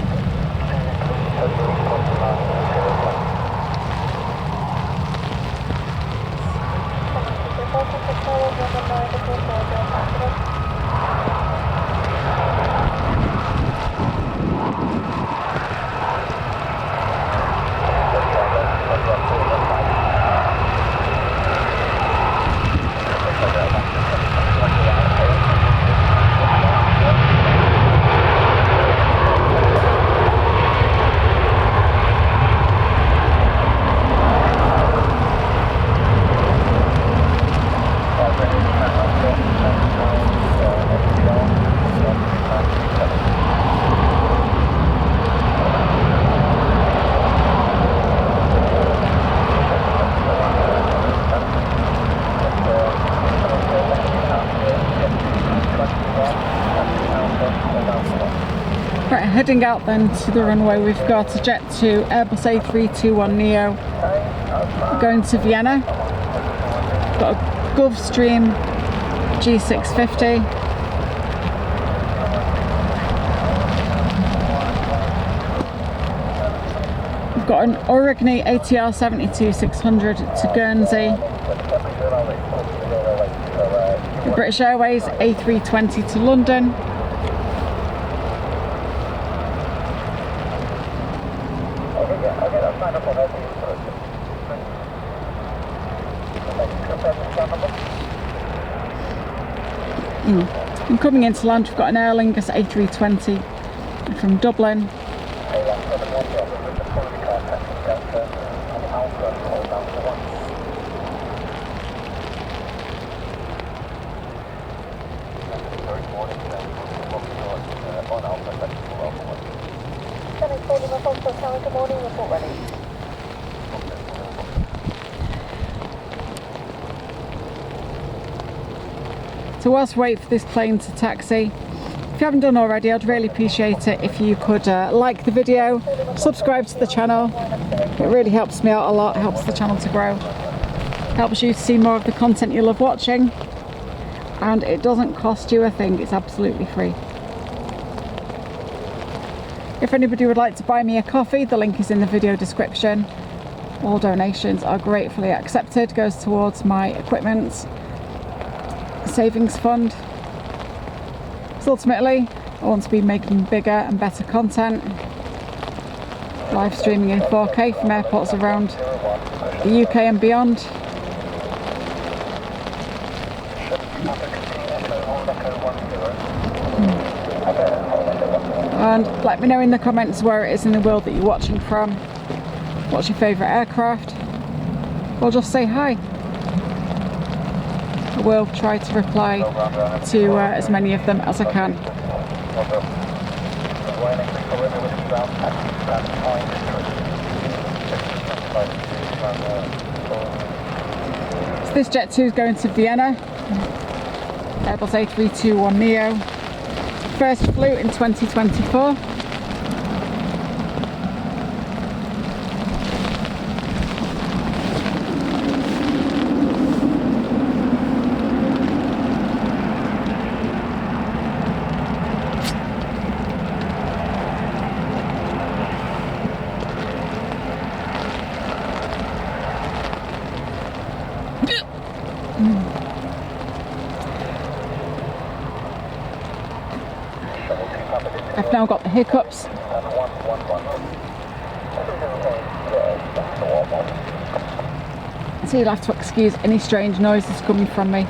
Right, heading out then to the runway, we've got a jet to Airbus A321neo going to Vienna. Got a Gulfstream G650. We've got an Origny ATR 72-600 to Guernsey. British Airways A320 to London. And coming into land, we've got an Aer Lingus A320 from Dublin. Good morning, report ready. So whilst we wait for this plane to taxi, if you haven't done already, I'd really appreciate it if you could like the video, subscribe to the channel. It really helps me out a lot, helps the channel to grow, helps you to see more of the content you love watching, and it doesn't cost you a thing, it's absolutely free. If anybody would like to buy me a coffee, the link is in the video description. All donations are gratefully accepted, goes towards my equipment savings fund. So ultimately, I want to be making bigger and better content, live streaming in 4K from airports around the UK and beyond. And let me know in the comments where it is in the world that you're watching from. What's your favourite aircraft? Or just say hi. I will try to reply to as many of them as I can. So this Jet 2 is going to Vienna. Airbus A321neo. First flew in 2024. I've now got the hiccups. So you'll have to excuse any strange noises coming from me.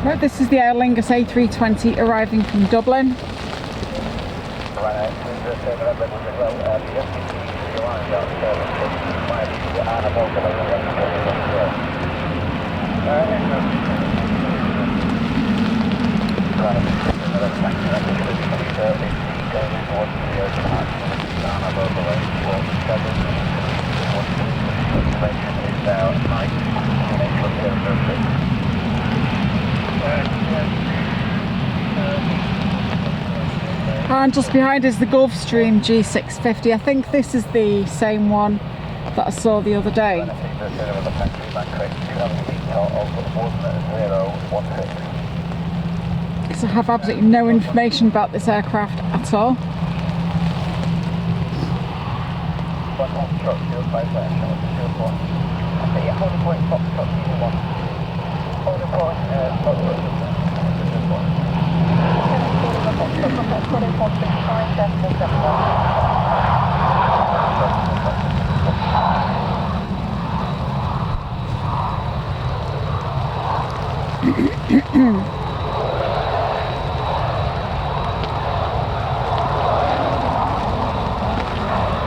Right, this is the Aer Lingus A320 arriving from Dublin. And just behind is the Gulfstream G650. I think this is the same one that I saw the other day. So I have absolutely no information about this aircraft at all.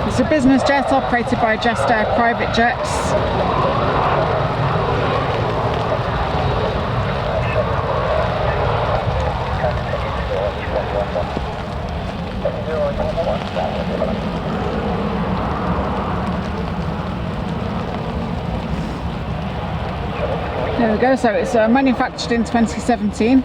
It's a business jet operated by Jetstar Private Jets. There we go, so it's manufactured in 2017.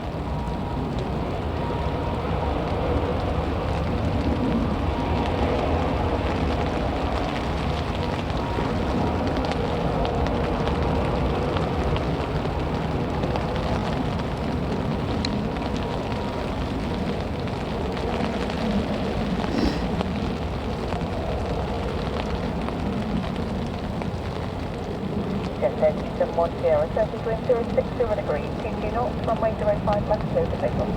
Runway 05 left, clear for takeoff.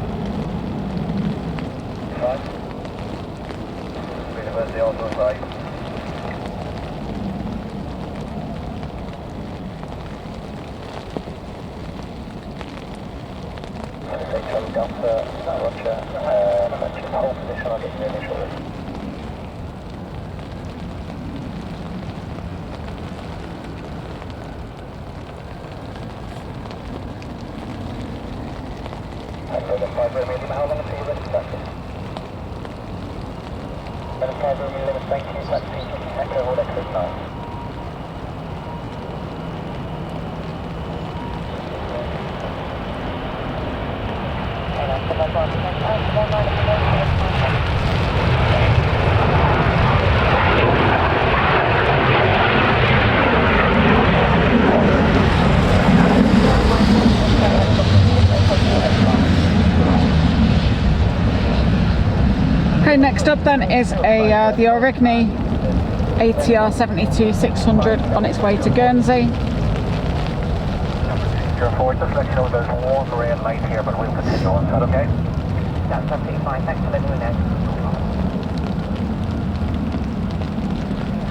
University also right. Delta, Roger, hold position, I'll get you initial lift. how long until you're ready to taxi? Minute 5 room, limit, thank you, taxi, Echo, hold Echo 9. Okay, next up then is the Origny ATR 72-600 on its way to Guernsey. Forward, just let you know there's one red light here, but we'll continue on. Is that okay? That's absolutely fine. Thanks for letting me know.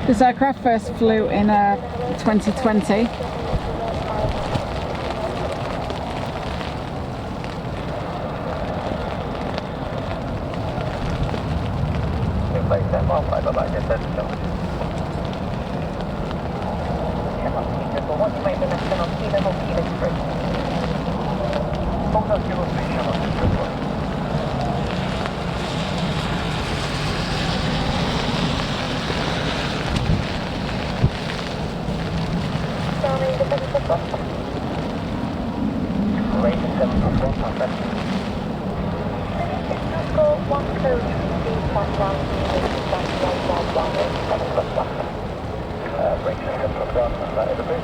This aircraft first flew in 2020. Once you make the left turn on Kilo, hold Kilo 3. Hold up Kilo 3, come on, this one. Sorry, the best of luck. Rate 7.1, perfect. I've got one code, 3.1, rate 7.1, that is a bit.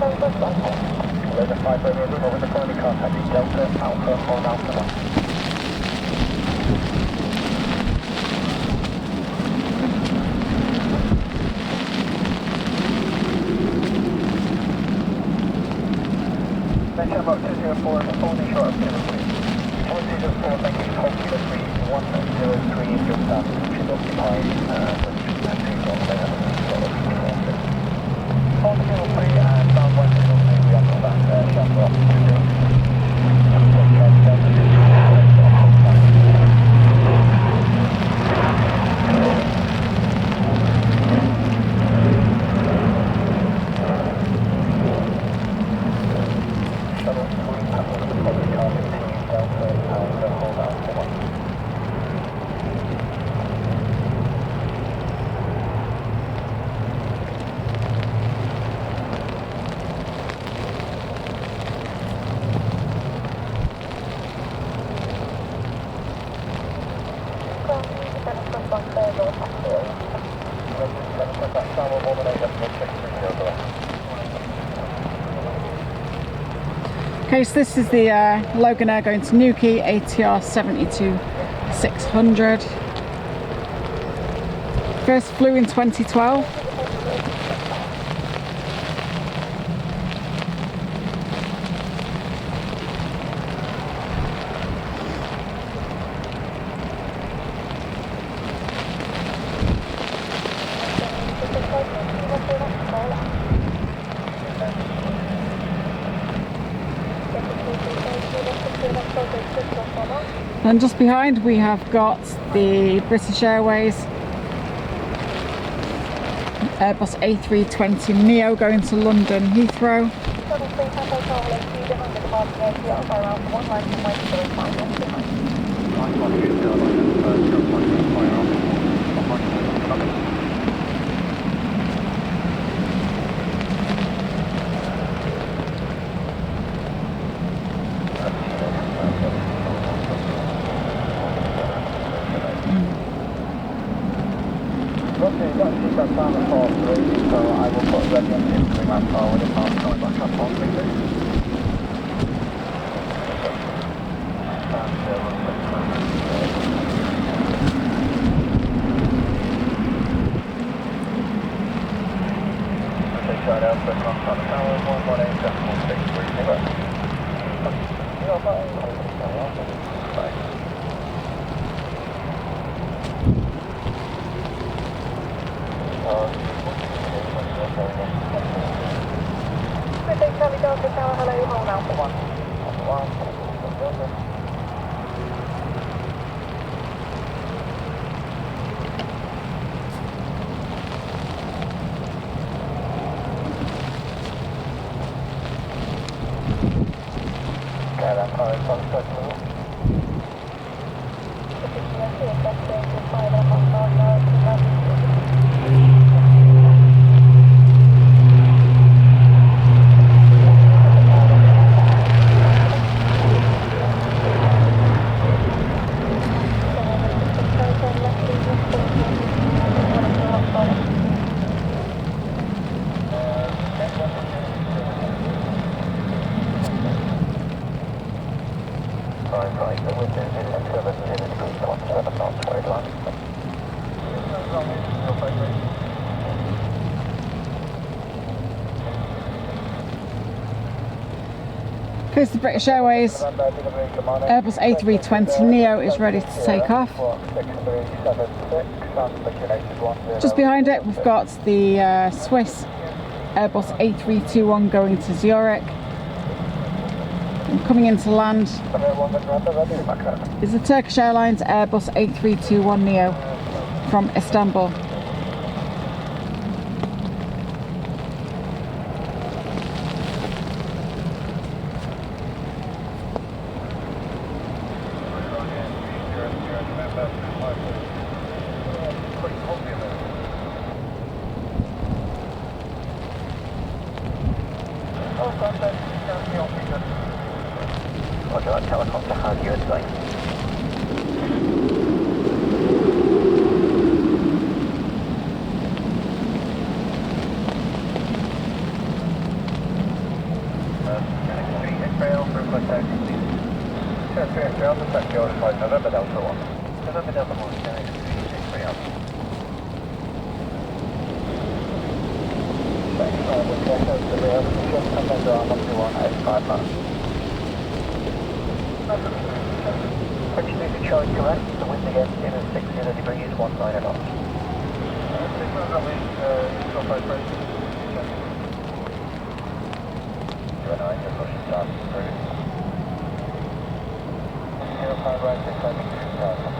There's a 5 over room over the corner, contacting Delta, Alpha, on Alpha 1. Mention about 204, only short of 0, please. 204, thank you, hold Kilo 3, 103, just that, which is occupied, hold Kilo 3 and down 1 Kilo 3, we have got that shut off. Okay, so this is the Logan Air going to Newquay ATR 72-600. First flew in 2012. And just behind we have got the British Airways Airbus A320neo going to London Heathrow. So I will put ready on the man forward and I'll come back up on me. Shut out for contact tower 118.63. Charlie Delta Tower, hello, hold out for 1. Okay, that's how it's Here's the British Airways Airbus A320neo is ready to take off. Just behind it we've got the Swiss Airbus A321 going to Zurich. And coming into land is the Turkish Airlines Airbus A321neo from Istanbul. Helicopter has you at sight. Israel for contact, please. Sure, Israel to set your flight November Delta 1. November Delta 1, Israel. Thanks, we'll check out the rail position and then go on 12185 miles. Continuity charge correct, the wind again in at 60 degrees, 1 9 knots. Signal that we stop by break. 2 9, your push start through. 05 right, 6 landing 2000,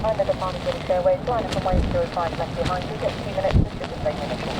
I'm the departing British Airways, line up and wait 05 left behind you, get 2 minutes, this is the same initial.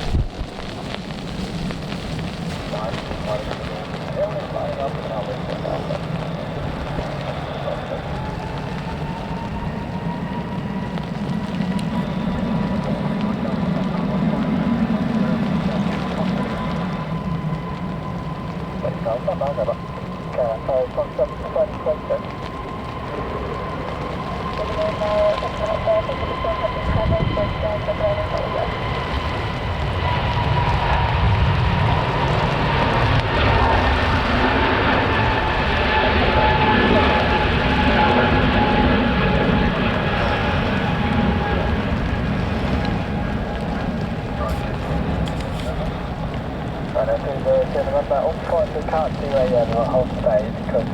Unfortunately, can't do a whole stay because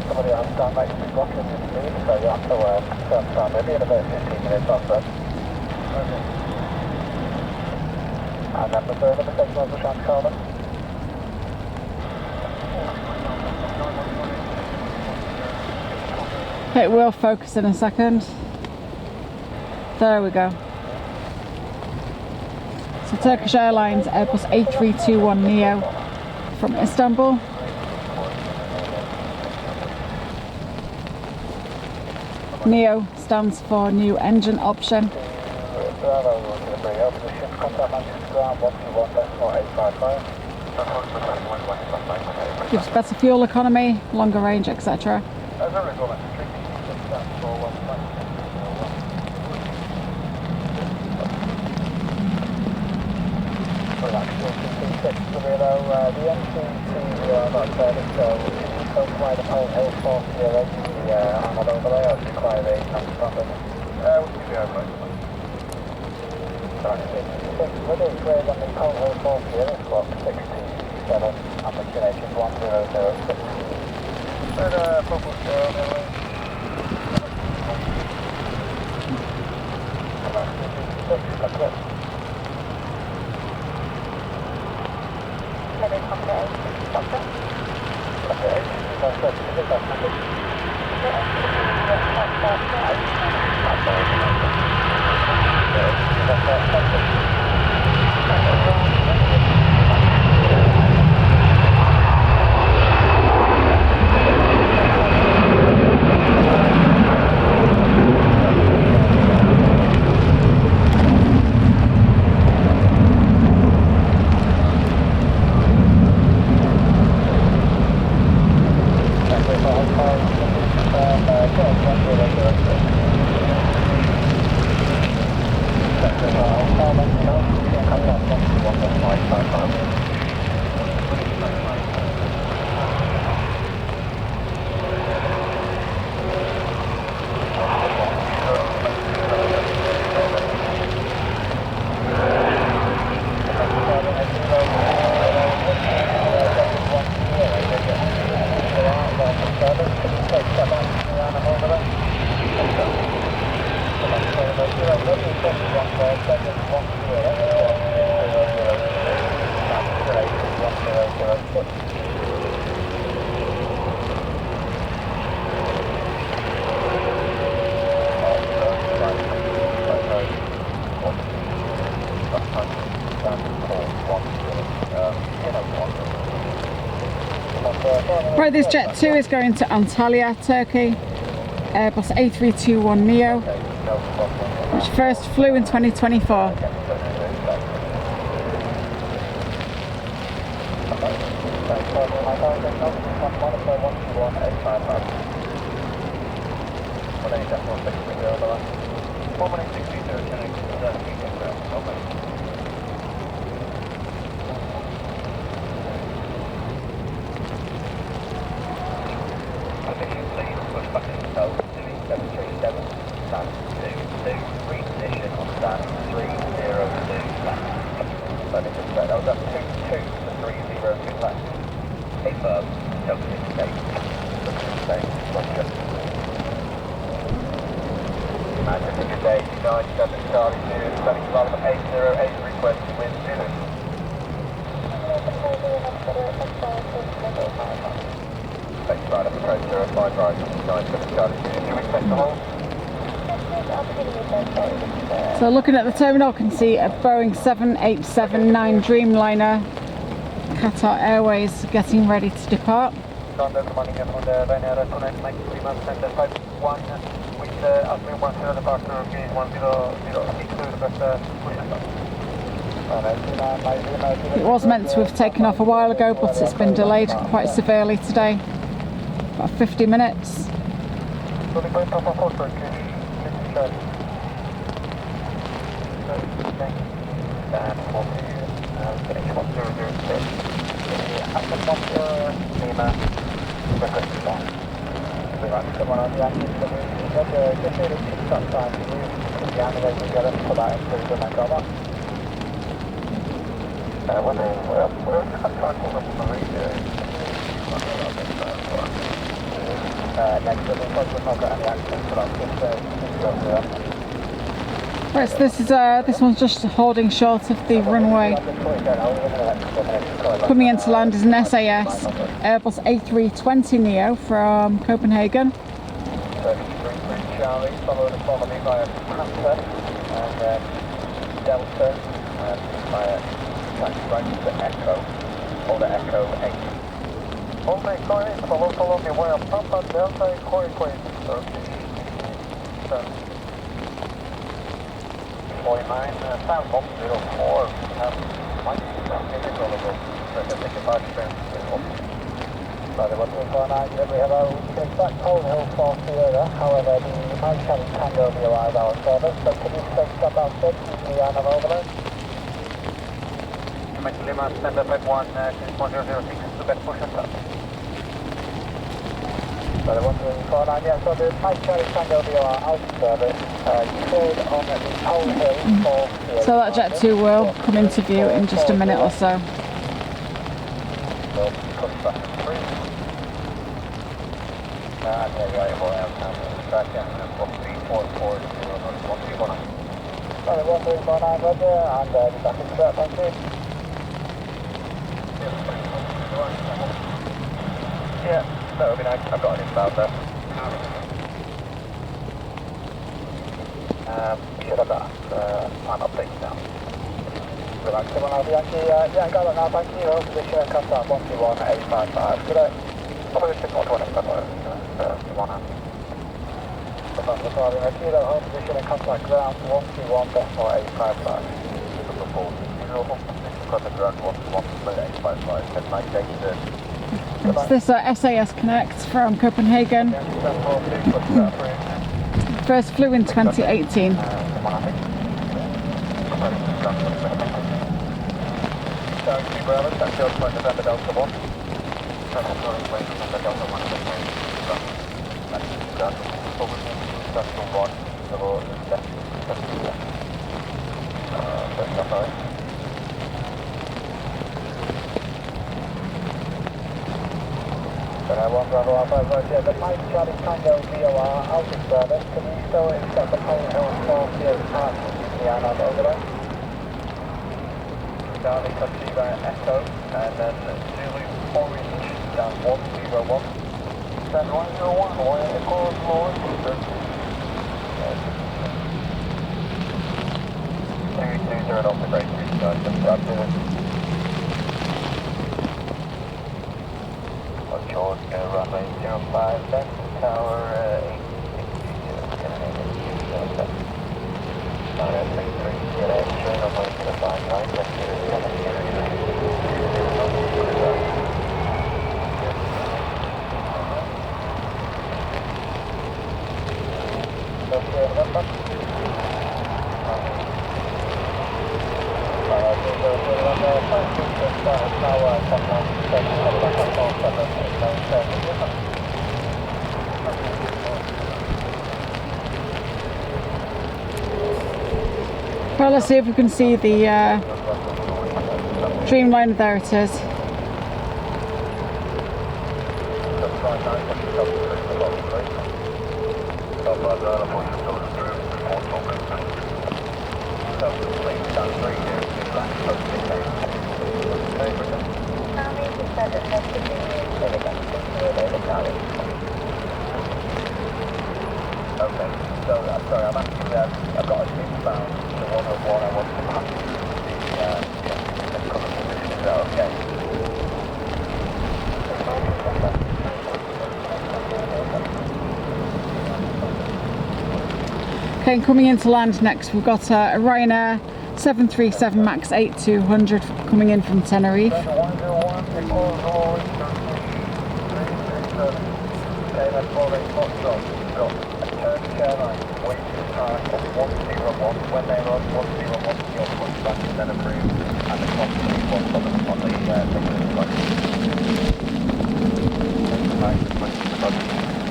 somebody else down like to be blocking the speed, so you have to turn time. Maybe in about 15 minutes after. And then was there another signal of the chance, Carmen? It will focus in a second. There we go. So Turkish Airlines Airbus A321neo from Istanbul. NEO stands for new engine option. Gives better fuel economy, longer range, etc. The MC to not service, so don't fly the pole hill 40 on an overlay or require a transponder. We'll give you over. Sorry, we're doing cleared on the pole hill 40 it's clock 67, application 1006. But bubble share on the way. That's it. Right, this Jet 2 is going to Antalya, Turkey, Airbus A321neo, which first flew in 2024. So looking at the terminal, I can see a Boeing 787-9 Dreamliner, Qatar Airways getting ready to depart. It was meant to have taken off a while ago, but it's been delayed quite severely today, about 50 minutes. Right, so this one's just holding short of the runway. Coming into land is an SAS Airbus A320neo from Copenhagen. Charlie, followed by a Panther and Delta by a right to Echo, or the Echo 8. Okay, sorry, follow me, where I'm Papa Delta, quick, Boy 9, sound 104, might be available, so I can take a 5%. By the 149, we have a exact Pole Hill 4 Sierra, however, the Mike Charlie Tango will arrive our service, so can you take step out 6, the Anna overload? Mike Lima, stand up at 1006, the best push and touch. By the 149, yeah, so the Mike Charlie Tango will our service, you cleared on the Pole Hill 4 Sierra. So that Jet 2 will come into view in just a minute or so. Yeah, that would be nice. I've got an inbound there. You should have that time update now. Relax, everyone, I'll be actually, yeah, I got it now, thank you. Position and contact 121-855. Good day. I'll be 6-1-20, 1 hand. The following a kilo home position and contact ground 121-855. Contact ground 121-855. 10 night date. It's this SAS Connect from Copenhagen. First flew in 2018. Yeah, the Mike Charlie Tango VOR out of service. Can you still accept the Pine Hill 48 departure from the Arnold over there? Charlie Tango Echo, and then Zulu Orange down 101. Then 101, where it goes more. 220 off the break, guys. Just grab it. George, runway 05, then tower Well, let's see if we can see the Dreamliner. There it is. Okay, so I'm sorry, I'm actually, I've got a inbound to 101, I want to pass the cover position, is that okay? Okay, and coming into land next, we've got a Ryanair 737 MAX 8200 coming in from Tenerife. When they're on 101, you'll push back and then approve, and the complete one's on the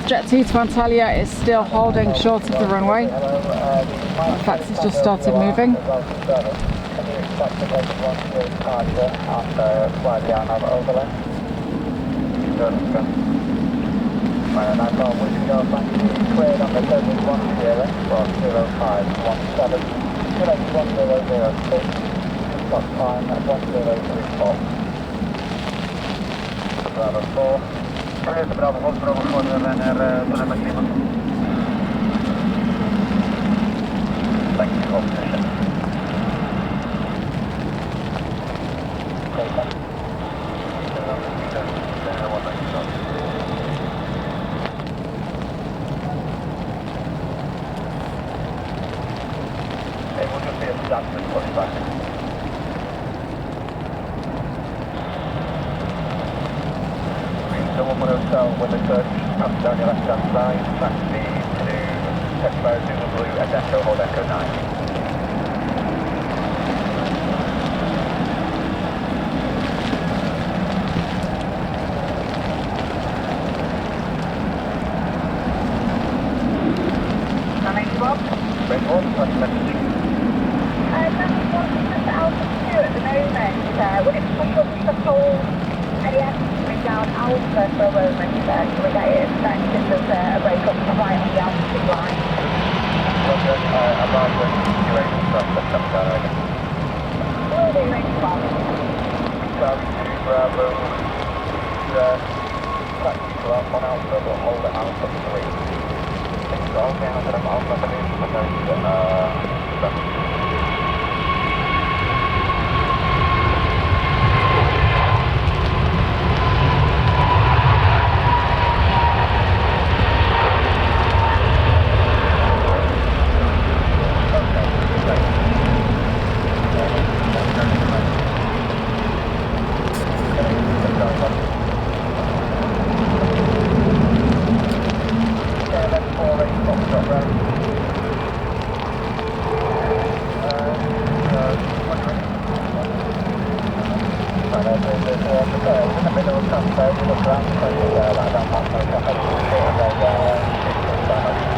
Jet 2 to Antalya is still holding short of the runway. In fact, it's just started moving. Can you expect to take one to departure after slightly another overlay? Good. And I thought we could go back to cleared on the 710 for 0517. Select 1006. Stop time at 1034. Bravo 4. Cleared Bravo 4, Bravo 4, Bravo Lima. Thank you, hold position. Standard pushback. Green 110 with a search up down your left hand side, taxi to Texmo Zulu Blue and Echo, hold Echo 9. Great one, what's the message? At the moment, would it be possible to hold any attitude down Alpha for a moment? Can we get it expected there's a break up to the right on the altitude line? Roger, I'm on with duration from the September again. Will do, range 12. Charlie 2 Bravo, taxi to Alpha on Alpha, but hold at Alpha 3. Things are okay, I'm going to Alpha 3, I'm going to So if you look around, you can see that I don't pass no traffic. And then it's down on the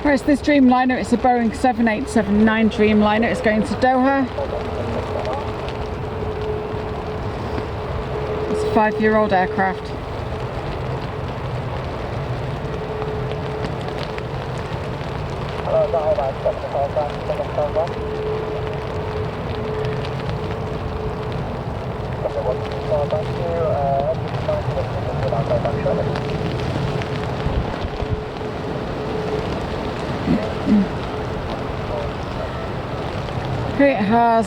Whereas this Dreamliner, it's a Boeing 7879 Dreamliner, it's going to Doha. It's a 5-year-old aircraft. Hello, is that all right? 75 grand, 75 grand. Thank you. Okay, it has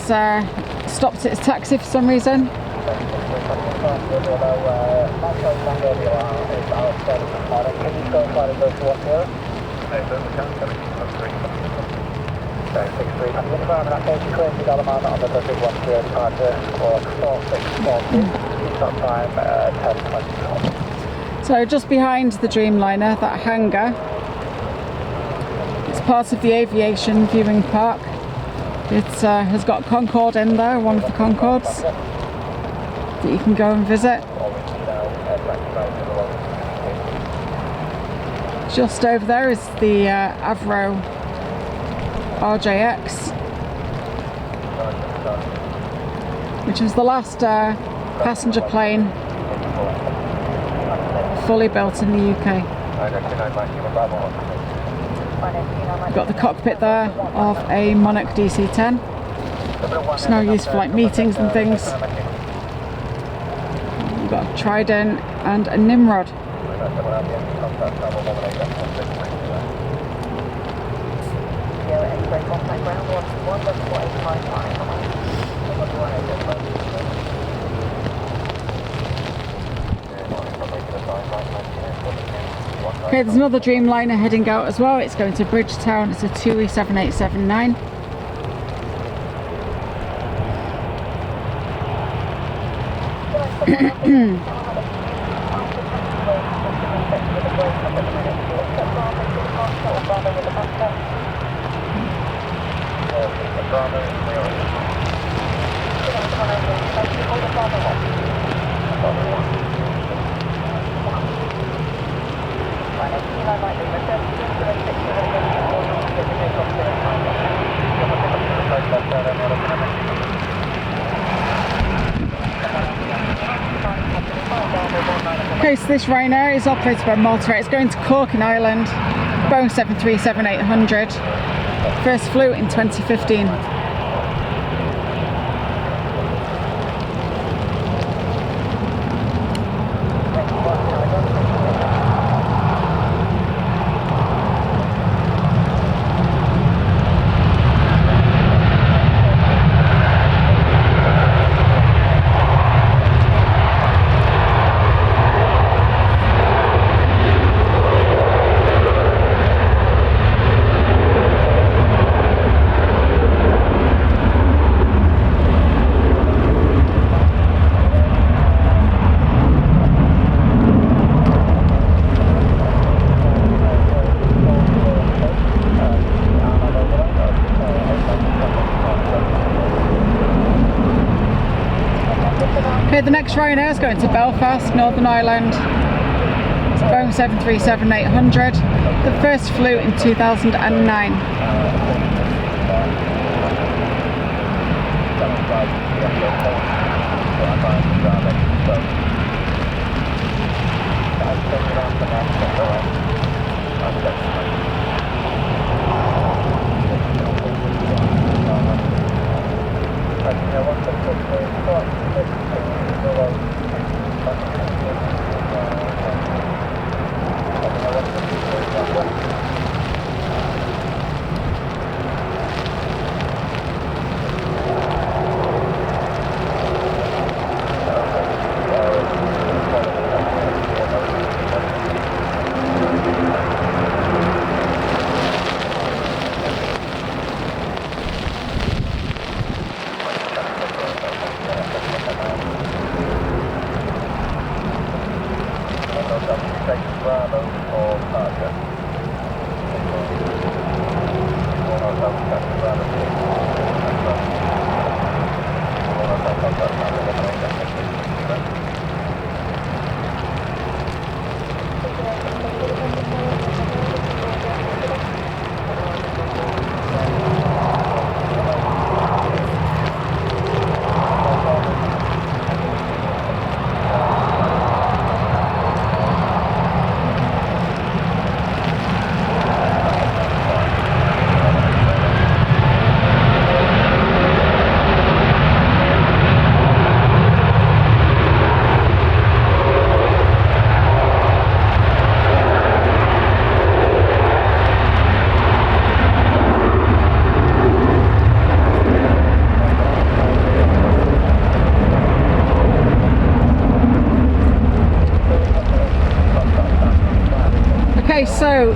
stopped its taxi for some reason. So just behind the Dreamliner, that hangar, it's part of the aviation viewing park. It has got Concorde in there, one of the Concordes that you can go and visit. Just over there is the Avro RJX, which was the last passenger plane fully built in the UK. We've got the cockpit there of a Monarch DC-10. It's now used for like meetings and things. We've got a Trident and a Nimrod. Okay, there's another Dreamliner heading out as well. It's going to Bridgetown. It's a TUI 7879. Okay, so this Ryanair is operated by Malta. It's going to Cork in Ireland, Boeing 737-800. First flew in 2015. Okay, the next Ryanair is going to Belfast, Northern Ireland. It's Boeing 737-800. The first flew in 2009. take Bravo for departure. Okay, so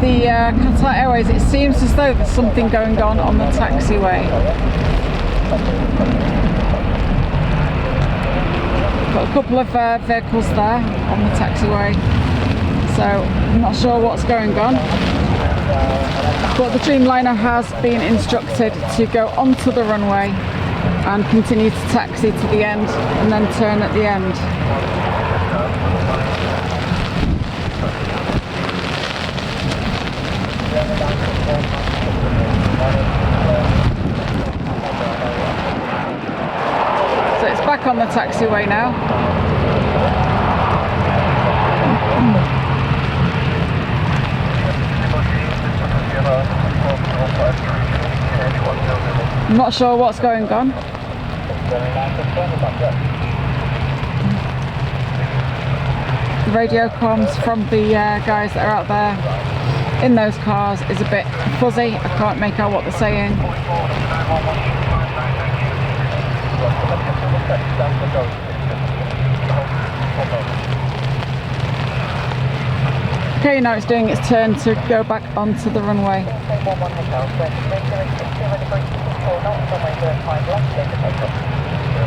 the Qatar Airways, it seems as though there's something going on the taxiway. Got a couple of vehicles there on the taxiway, so I'm not sure what's going on. But the Dreamliner has been instructed to go onto the runway and continue to taxi to the end and then turn at the end. So it's back on the taxiway now. I'm not sure what's going on. The radio comms from the guys that are out there in those cars is a bit fuzzy. I can't make out what they're saying. Okay, now it's doing its turn to go back onto the runway.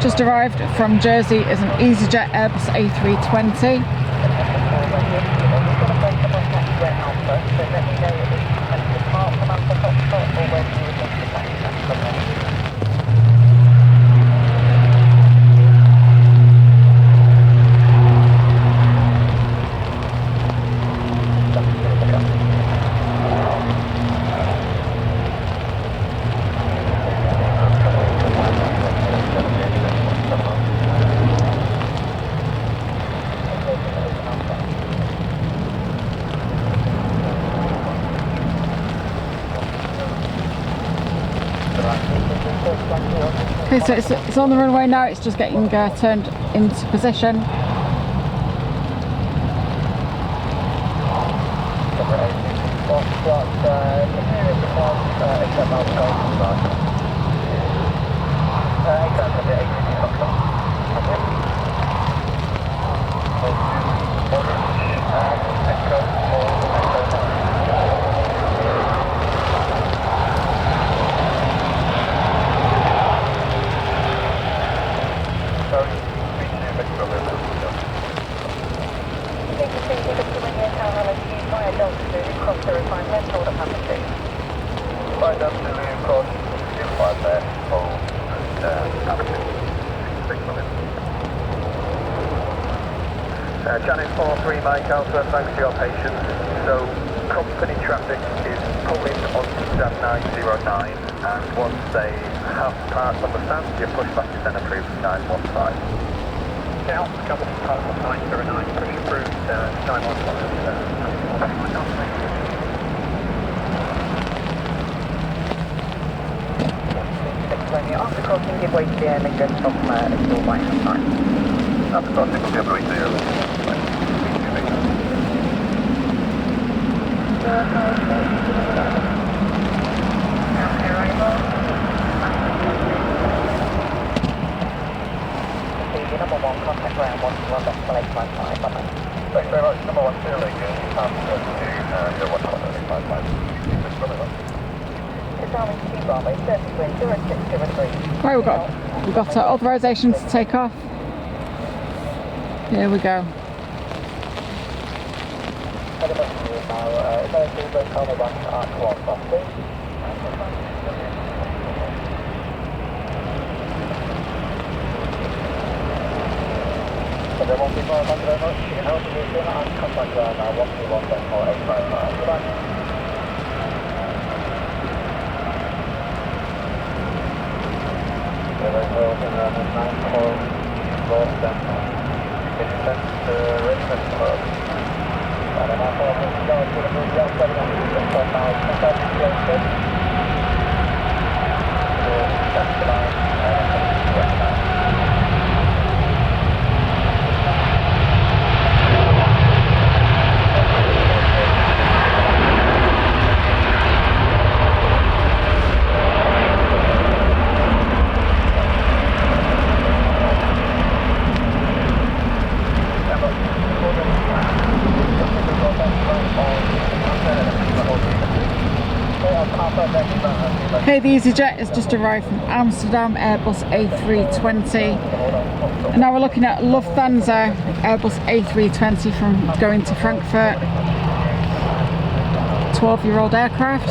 Just arrived from Jersey is an EasyJet Airbus A320. Okay, so it's on the runway now, it's just getting turned into position. Channel 43 Mike Alpha, thanks for your patience. So, company traffic is pulling onto stand 909, and once they have parked on the stand, your pushback is then approved 915. Now, company parked on 909, push approved 915. After crossing, give way to the airline just from your right hand side. After crossing, give way to the airline. Number one, contact ground 121.855. Bye-bye. Thanks very much. Number one, clear link in, to 1.855. Right, we've got authorization to take off. Here we go. heading up to you now. If anything, don't call me back at quarter past 2. So there won't be more, thank you very much. You can help me soon and contact ground now, 121.4855. Goodbye. Okay, the EasyJet has just arrived from Amsterdam, Airbus A320. And now we're looking at Lufthansa Airbus A320 from going to Frankfurt. 12-year-old aircraft.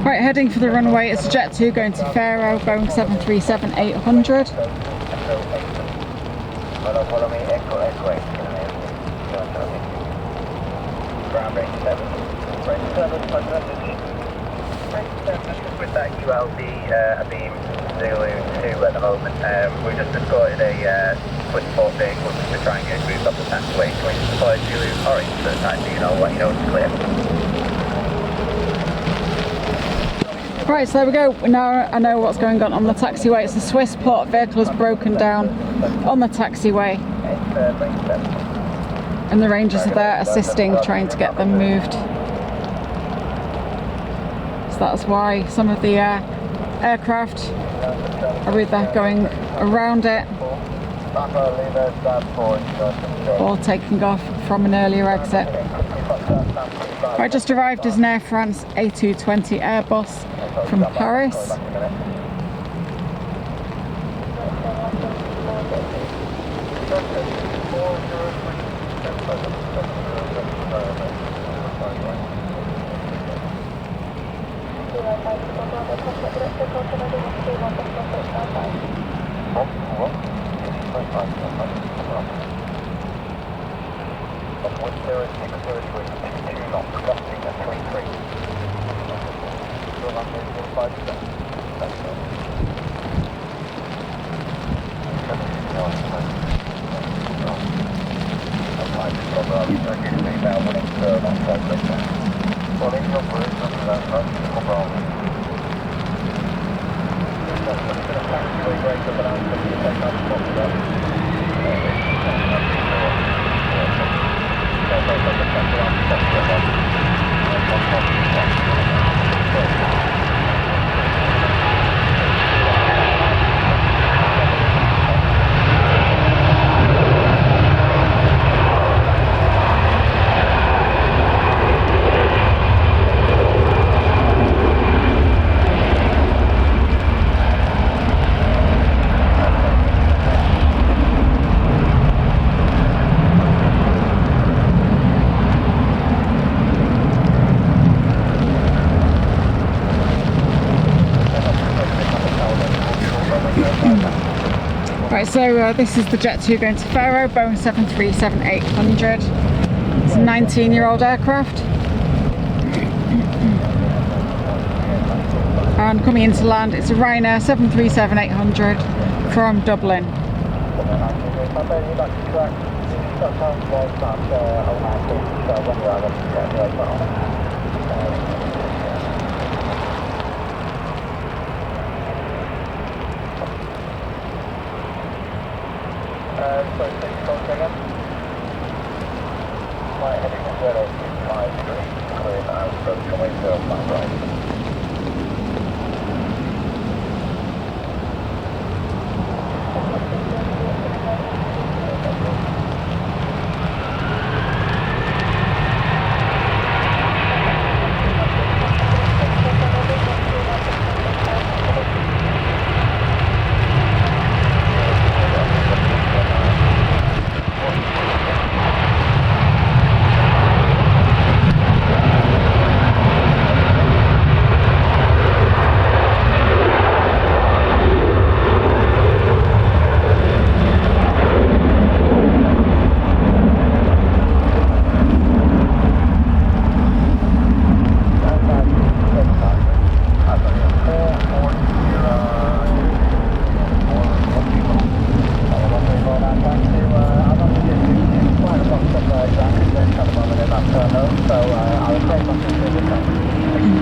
Right, heading for the runway, it's a Jet 2 going to Faro, Boeing 737-800. With that ULB Abeam Zulu 2 at the moment, we've just escorted a twin sport vehicle just to try and get moved up the taxiway. Can we deploy Zulu Orange for the time being? I'll let you know it's clear. Right, so there we go. Now I know what's going on the taxiway. It's a Swiss port vehicle has broken down on the taxiway. And the Rangers are there assisting, trying to get them moved. So that's why some of the aircraft are either going around it or taking off from an earlier exit. I just arrived as an Air France A220 Airbus from Paris. Right, so this is the Jet 2 going to Faro, Boeing 737-800. It's a 19-year-old aircraft. And coming into land, it's a Ryanair 737-800 from Dublin.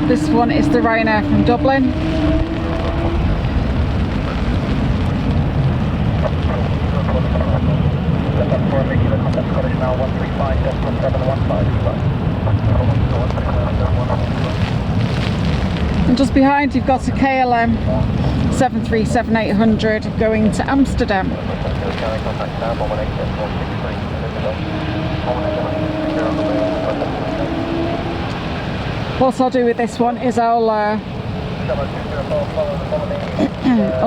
This one is the Ryanair from Dublin. And just behind you've got a KLM 737-800 going to Amsterdam. What I'll do with this one is I'll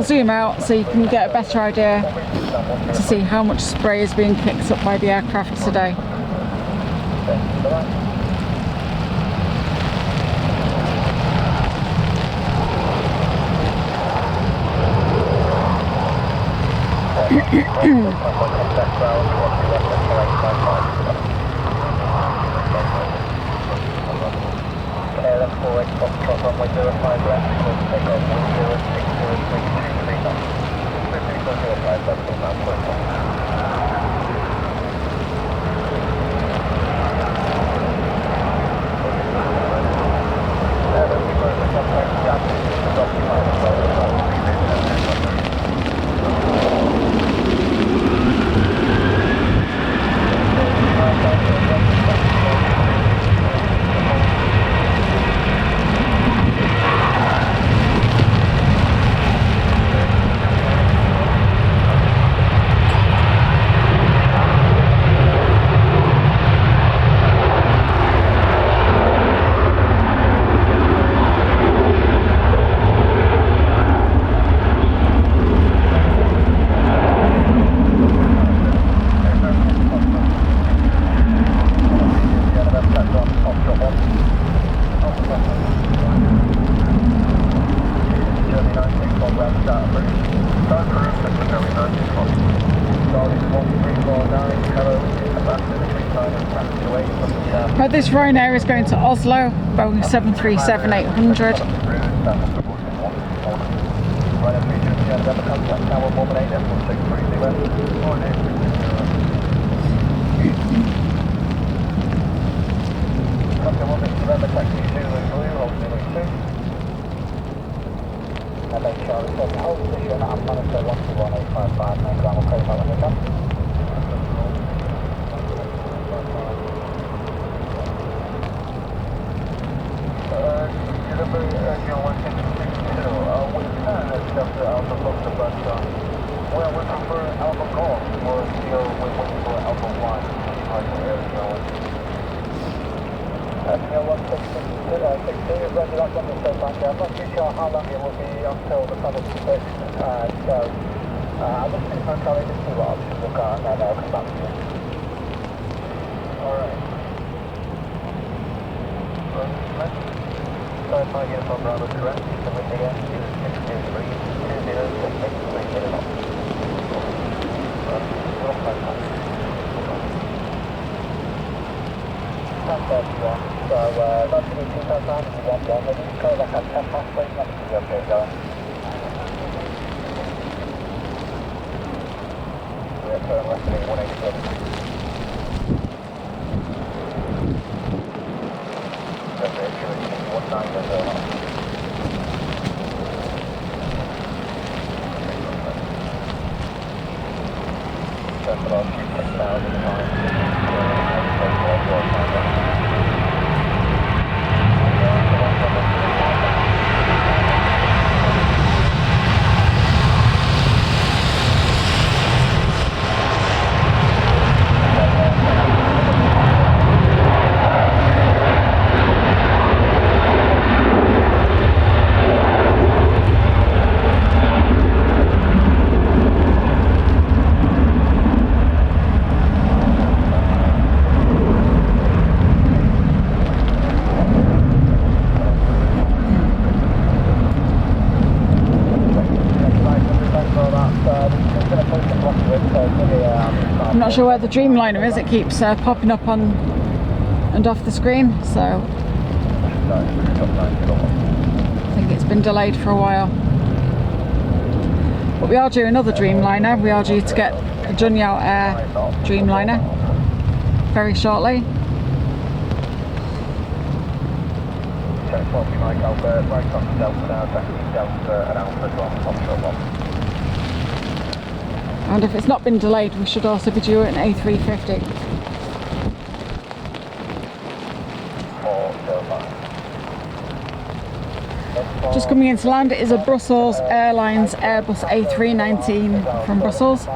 zoom out so you can get a better idea to see how much spray is being kicked up by the aircraft today. This Ryanair is going to Oslo, Boeing 737-800. turn left heading 187. Reservation 1900. Turn for last 6,000 I'm not sure where the Dreamliner is, it keeps popping up on and off the screen, so I think it's been delayed for a while. But we are due another Dreamliner, we are due to get a Junyao Air Dreamliner very shortly. And if it's not been delayed, we should also be due an A350. Just coming into land, it is a Brussels Airlines Airbus A319 from Brussels.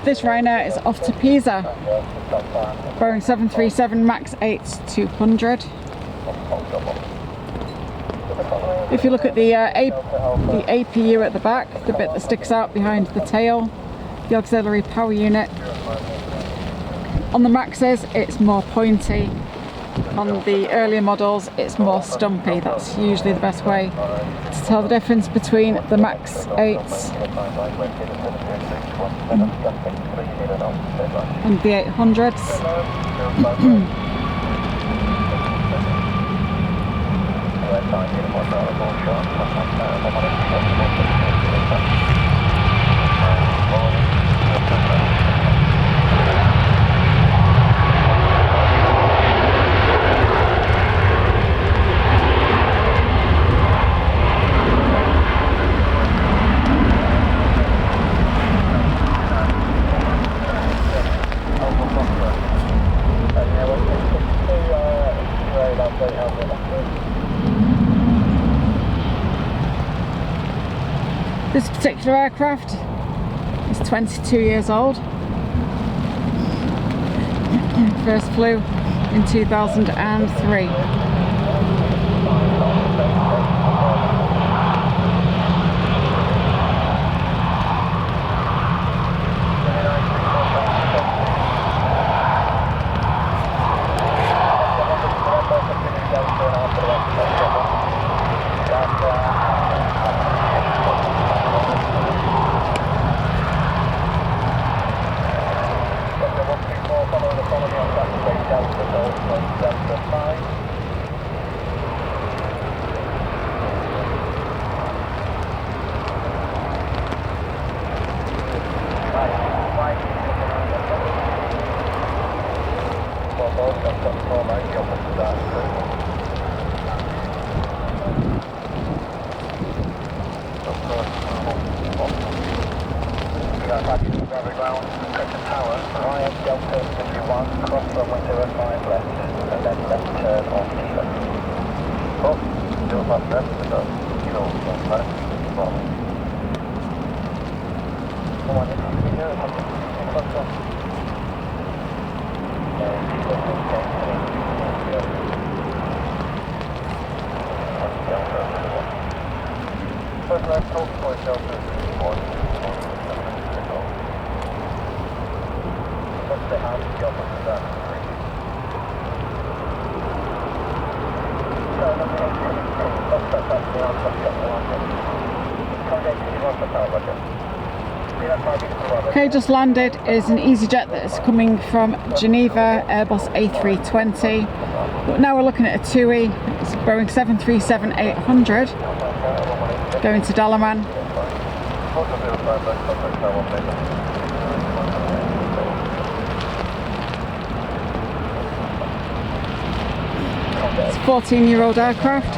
This Ryanair is off to Pisa, Boeing 737 MAX 8-200. If you look at the APU at the back, the bit that sticks out behind the tail, the auxiliary power unit, on the Maxes it's more pointy, on the earlier models it's more stumpy. That's usually the best way to tell the difference between the Max 8s and the 800s. This particular aircraft is 22 years old. First flew in 2003. Okay, just landed is an EasyJet that's coming from Geneva, Airbus A320. But now we're looking at a TUI. It's a Boeing 737-800 going to Dalaman. It's a 14-year-old aircraft.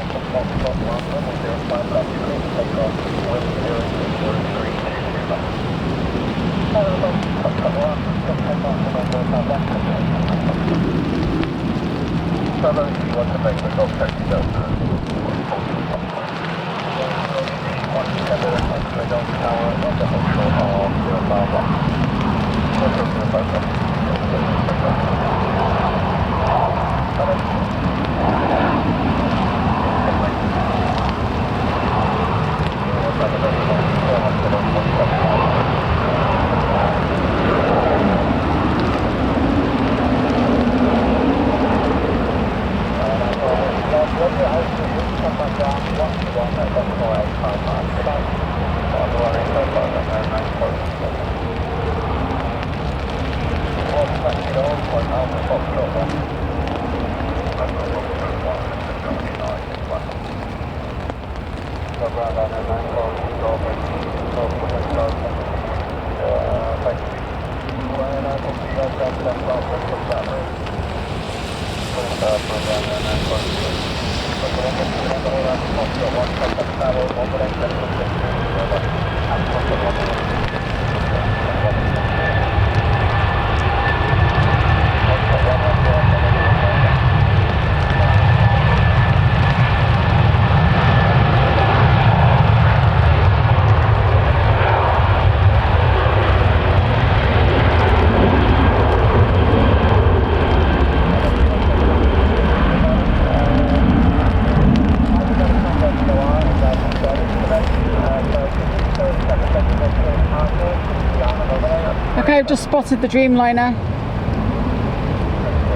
Okay, I've just spotted the Dreamliner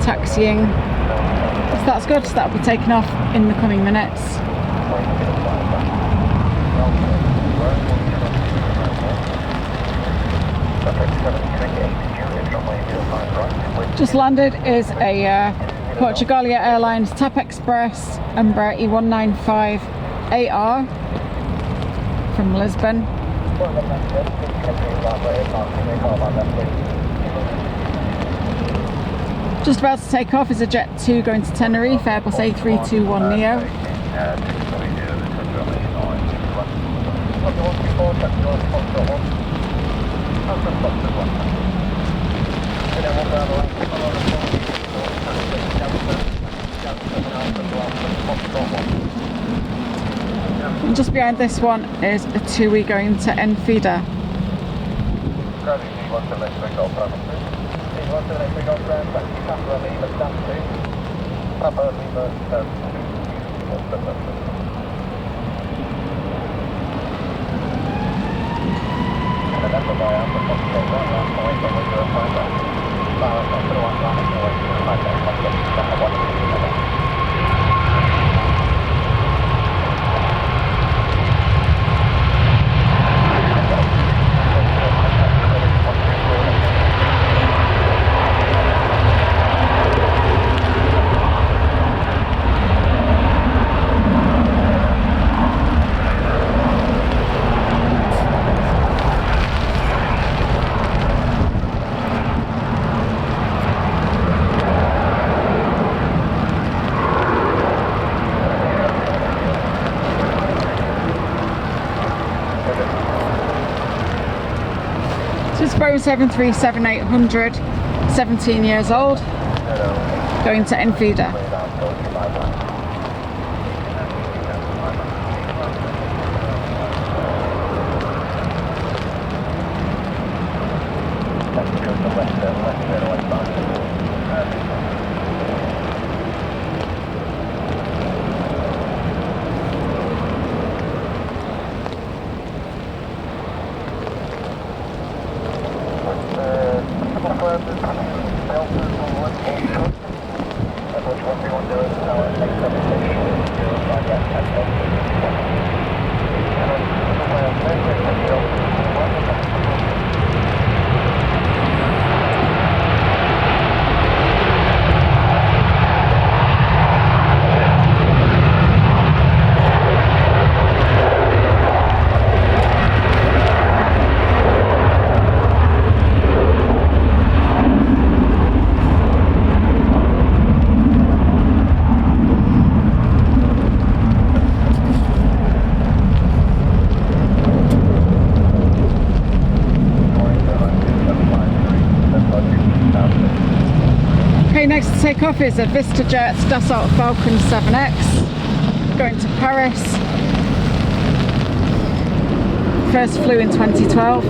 taxiing. So that's good, so that'll be taken off in the coming minutes. Just landed is a Portugalia Airlines TAP Express Embraer E195 AR from Lisbon. Just about to take off is a Jet 2 going to Tenerife, Airbus A321neo. And just behind this one is a TUI going to Enfida. This is Boeing 737-800, 17 years old, going to Enfida. take off is a VistaJet Dassault Falcon 7X going to Paris. First flew in 2012.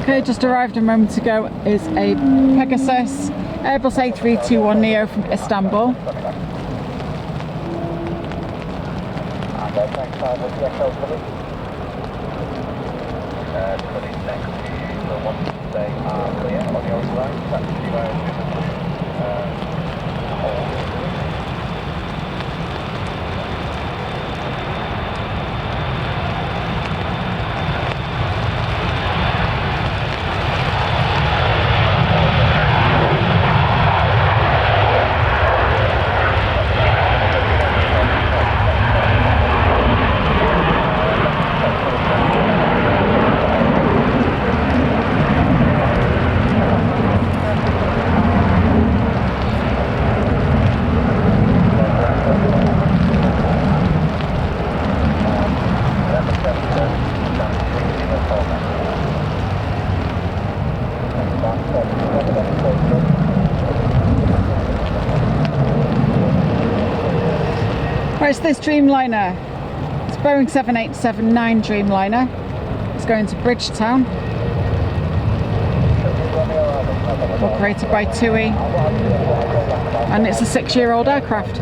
Okay, just arrived a moment ago is a Pegasus Airbus A321neo from Istanbul. Right, it's this Dreamliner. It's Boeing 7879 Dreamliner. It's going to Bridgetown. Operated by TUI. And it's a 6-year-old aircraft.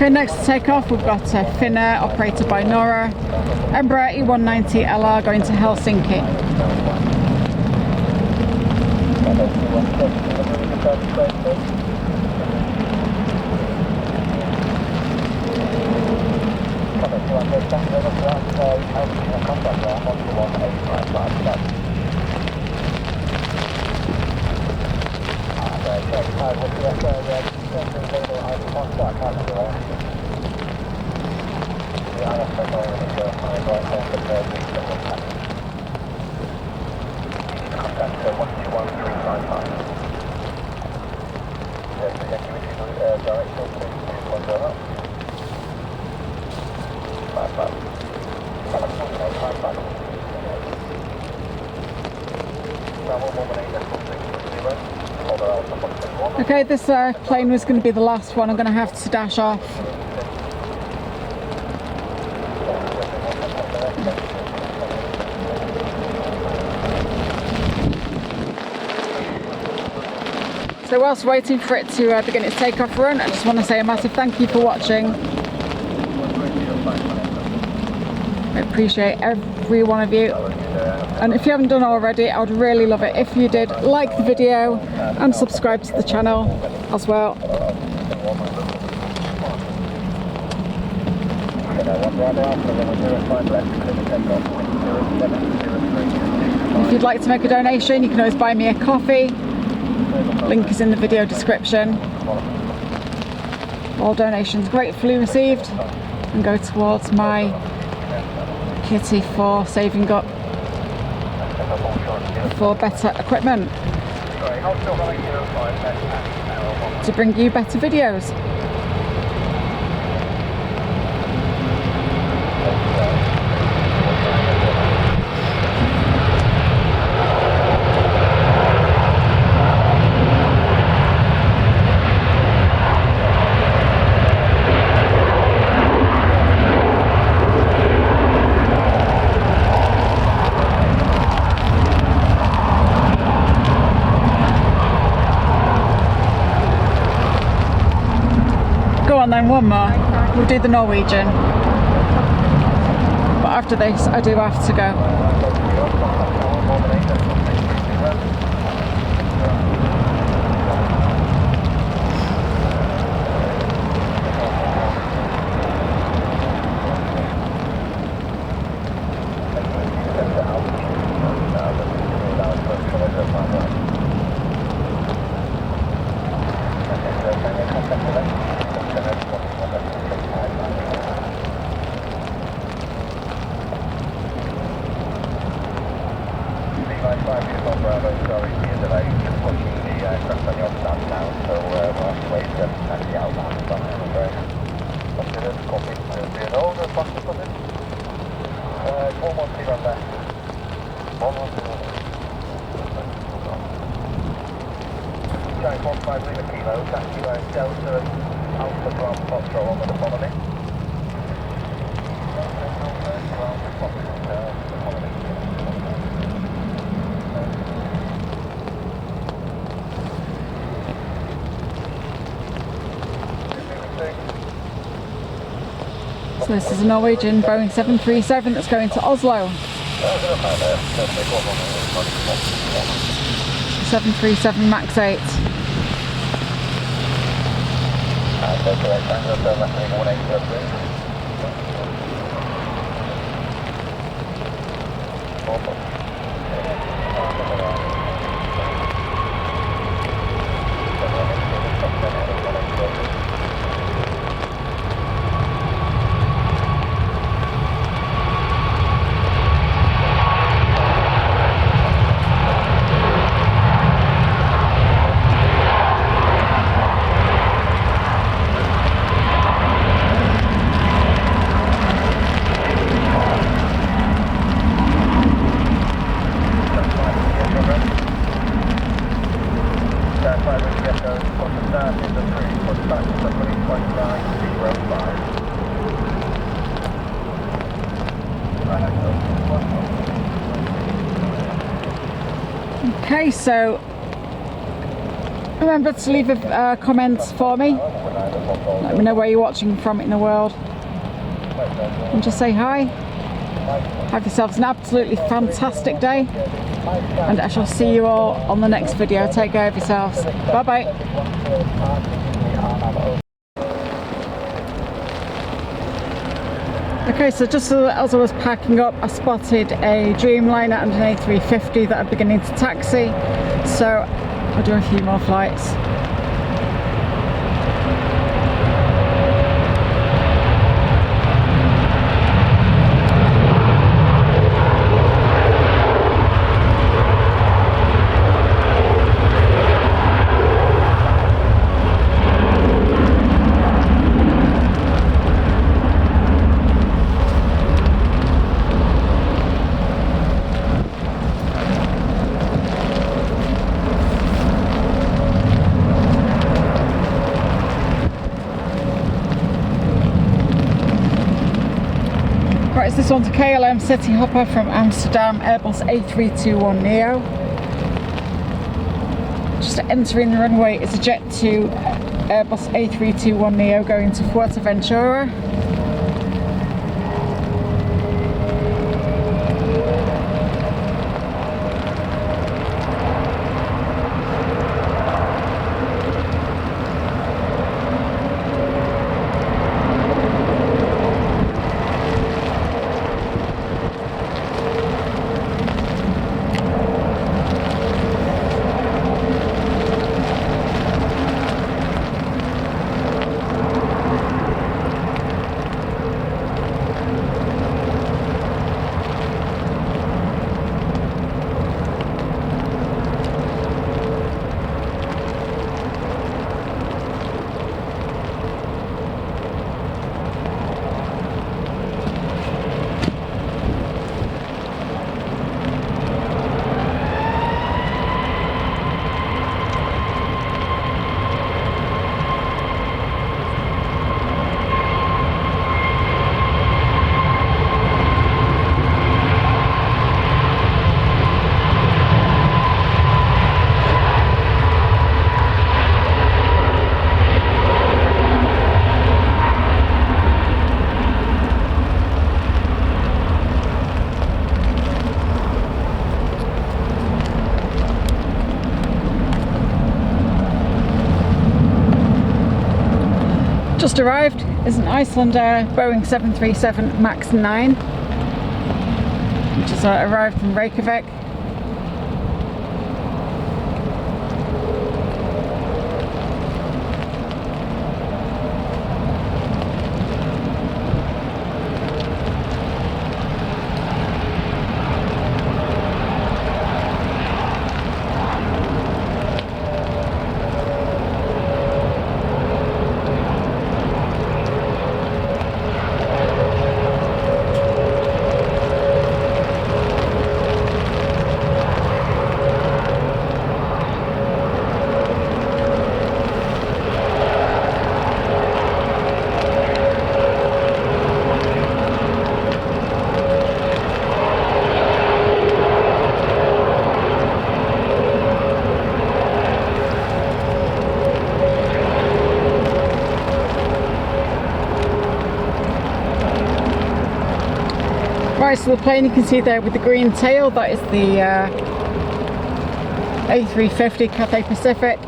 Okay, next to take off we've got Finnair operated by Nora, Embraer E190 LR going to Helsinki. Okay, this plane was going to be the last one. I'm going to have to dash off. So whilst waiting for it to begin its takeoff run, I just want to say a massive thank you for watching. I appreciate every one of you, and if you haven't done already, I would really love it if you did like the video and subscribe to the channel as well. If you'd like to make a donation, you can always buy me a coffee. Link is in the video description. All donations gratefully received and go towards my kitty for saving up for better equipment to bring you better videos. Then one more, we'll do the Norwegian, but after this I do have to go. So this is a Norwegian Boeing 737 that's going to Oslo. 737 MAX 8. Okay, so remember to leave a comment for me. Let me know where you're watching from in the world. And just say hi. Have yourselves an absolutely fantastic day. And I shall see you all on the next video. Take care of yourselves. Bye bye. Okay, so just as I was packing up, I spotted a Dreamliner and an A350 that are beginning to taxi, so I'll do a few more flights. Right, this one's a KLM City Hopper from Amsterdam, Airbus A321neo. Just entering the runway is a Jet 2 Airbus A321neo going to Fuerteventura. Just arrived is an Icelandair Boeing 737 MAX 9, which has arrived from Reykjavik. Right, so the plane you can see there with the green tail, that is the A350 Cathay Pacific.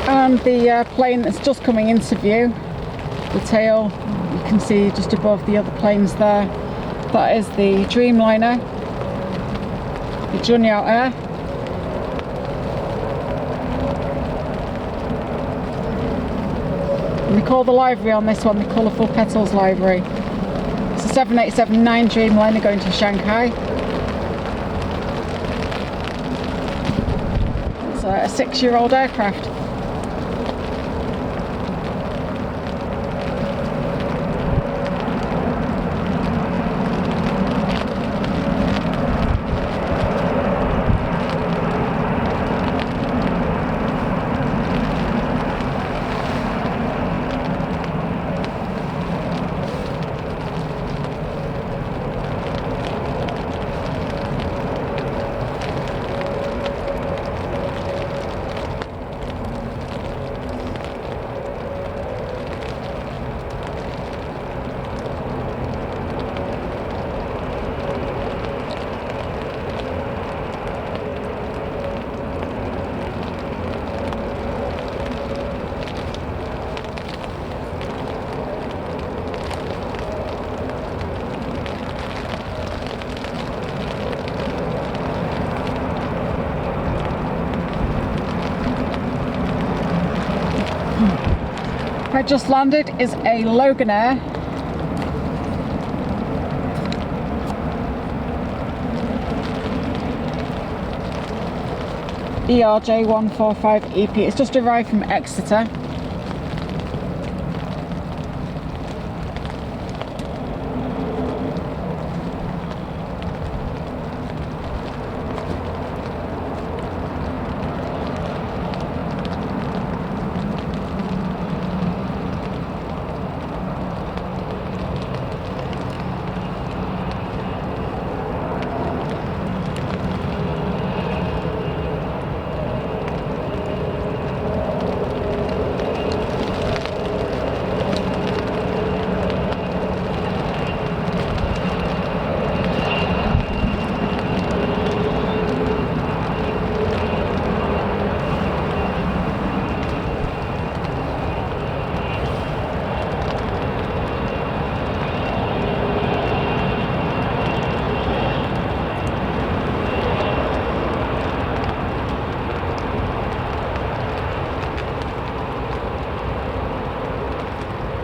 And the plane that's just coming into view, the tail, you can see just above the other planes there, that is the Dreamliner, the Junior Air. And we call the livery on this one the Colourful Petals livery. It's a 787-9 Dreamliner going to Shanghai. It's a 6-year-old aircraft. I just landed is a Logan Air. ERJ145EP. It's just arrived from Exeter.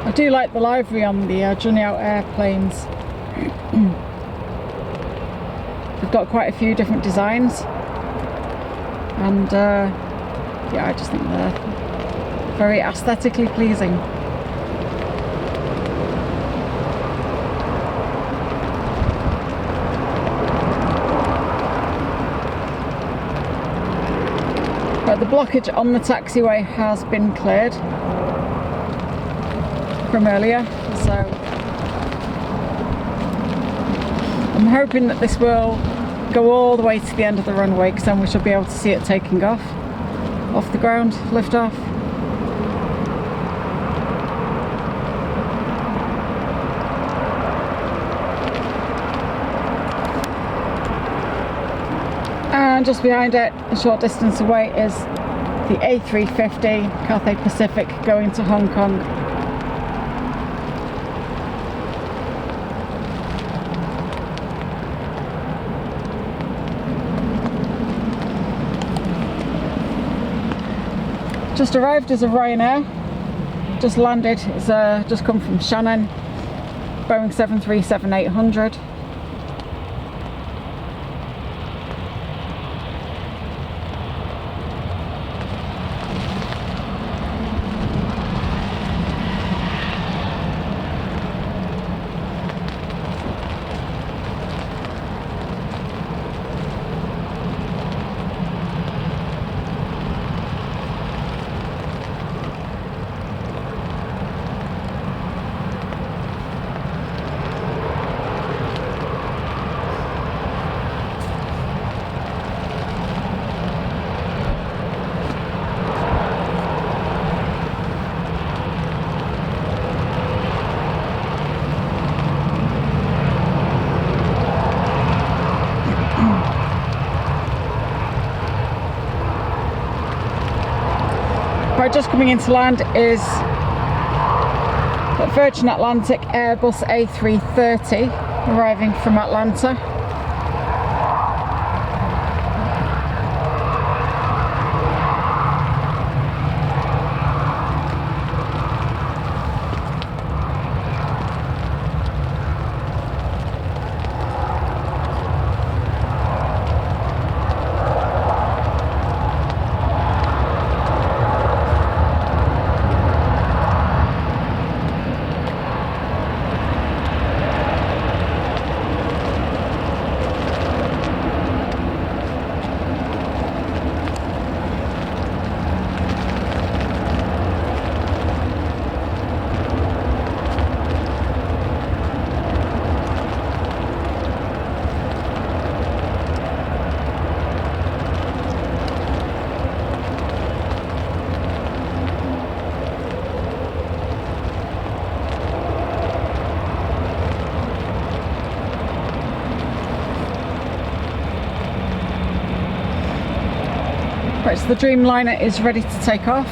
I do like the livery on the Journey Out airplanes. They've got quite a few different designs, and yeah, I just think they're very aesthetically pleasing. But the blockage on the taxiway has been cleared from earlier, so I'm hoping that this will go all the way to the end of the runway, because then we should be able to see it taking off the ground, lift off. And just behind it, a short distance away, is the A350 Cathay Pacific going to Hong Kong. Just arrived as a Ryanair, just landed, it's just come from Shannon, Boeing 737-800. Right, just coming into land is Virgin Atlantic Airbus A330 arriving from Atlanta. Right, so the Dreamliner is ready to take off.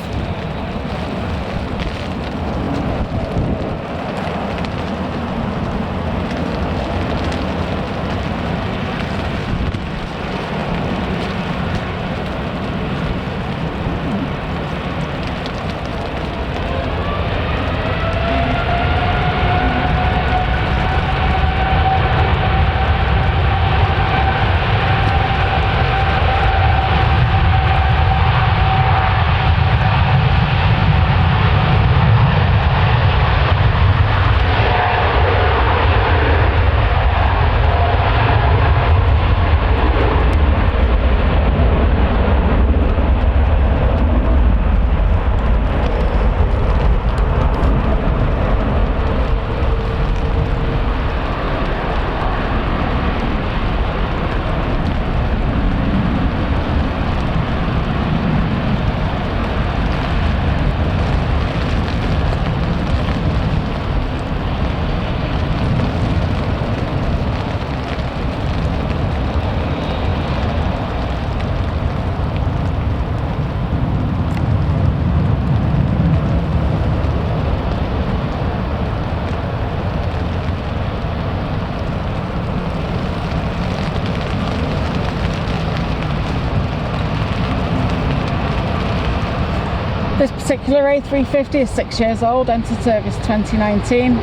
particular A350 is 6 years old, entered service 2019.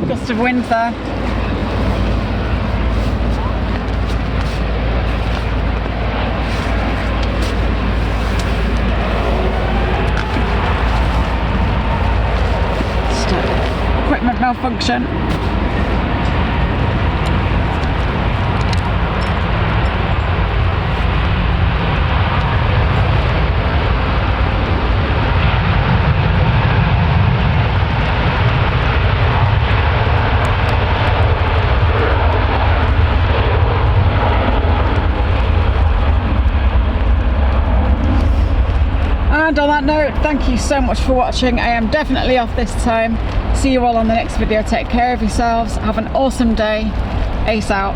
Gust of wind there. Equipment malfunction. And on that note, thank you so much for watching. I am definitely off this time. See you all on the next video. Take care of yourselves. Have an awesome day. Ace out.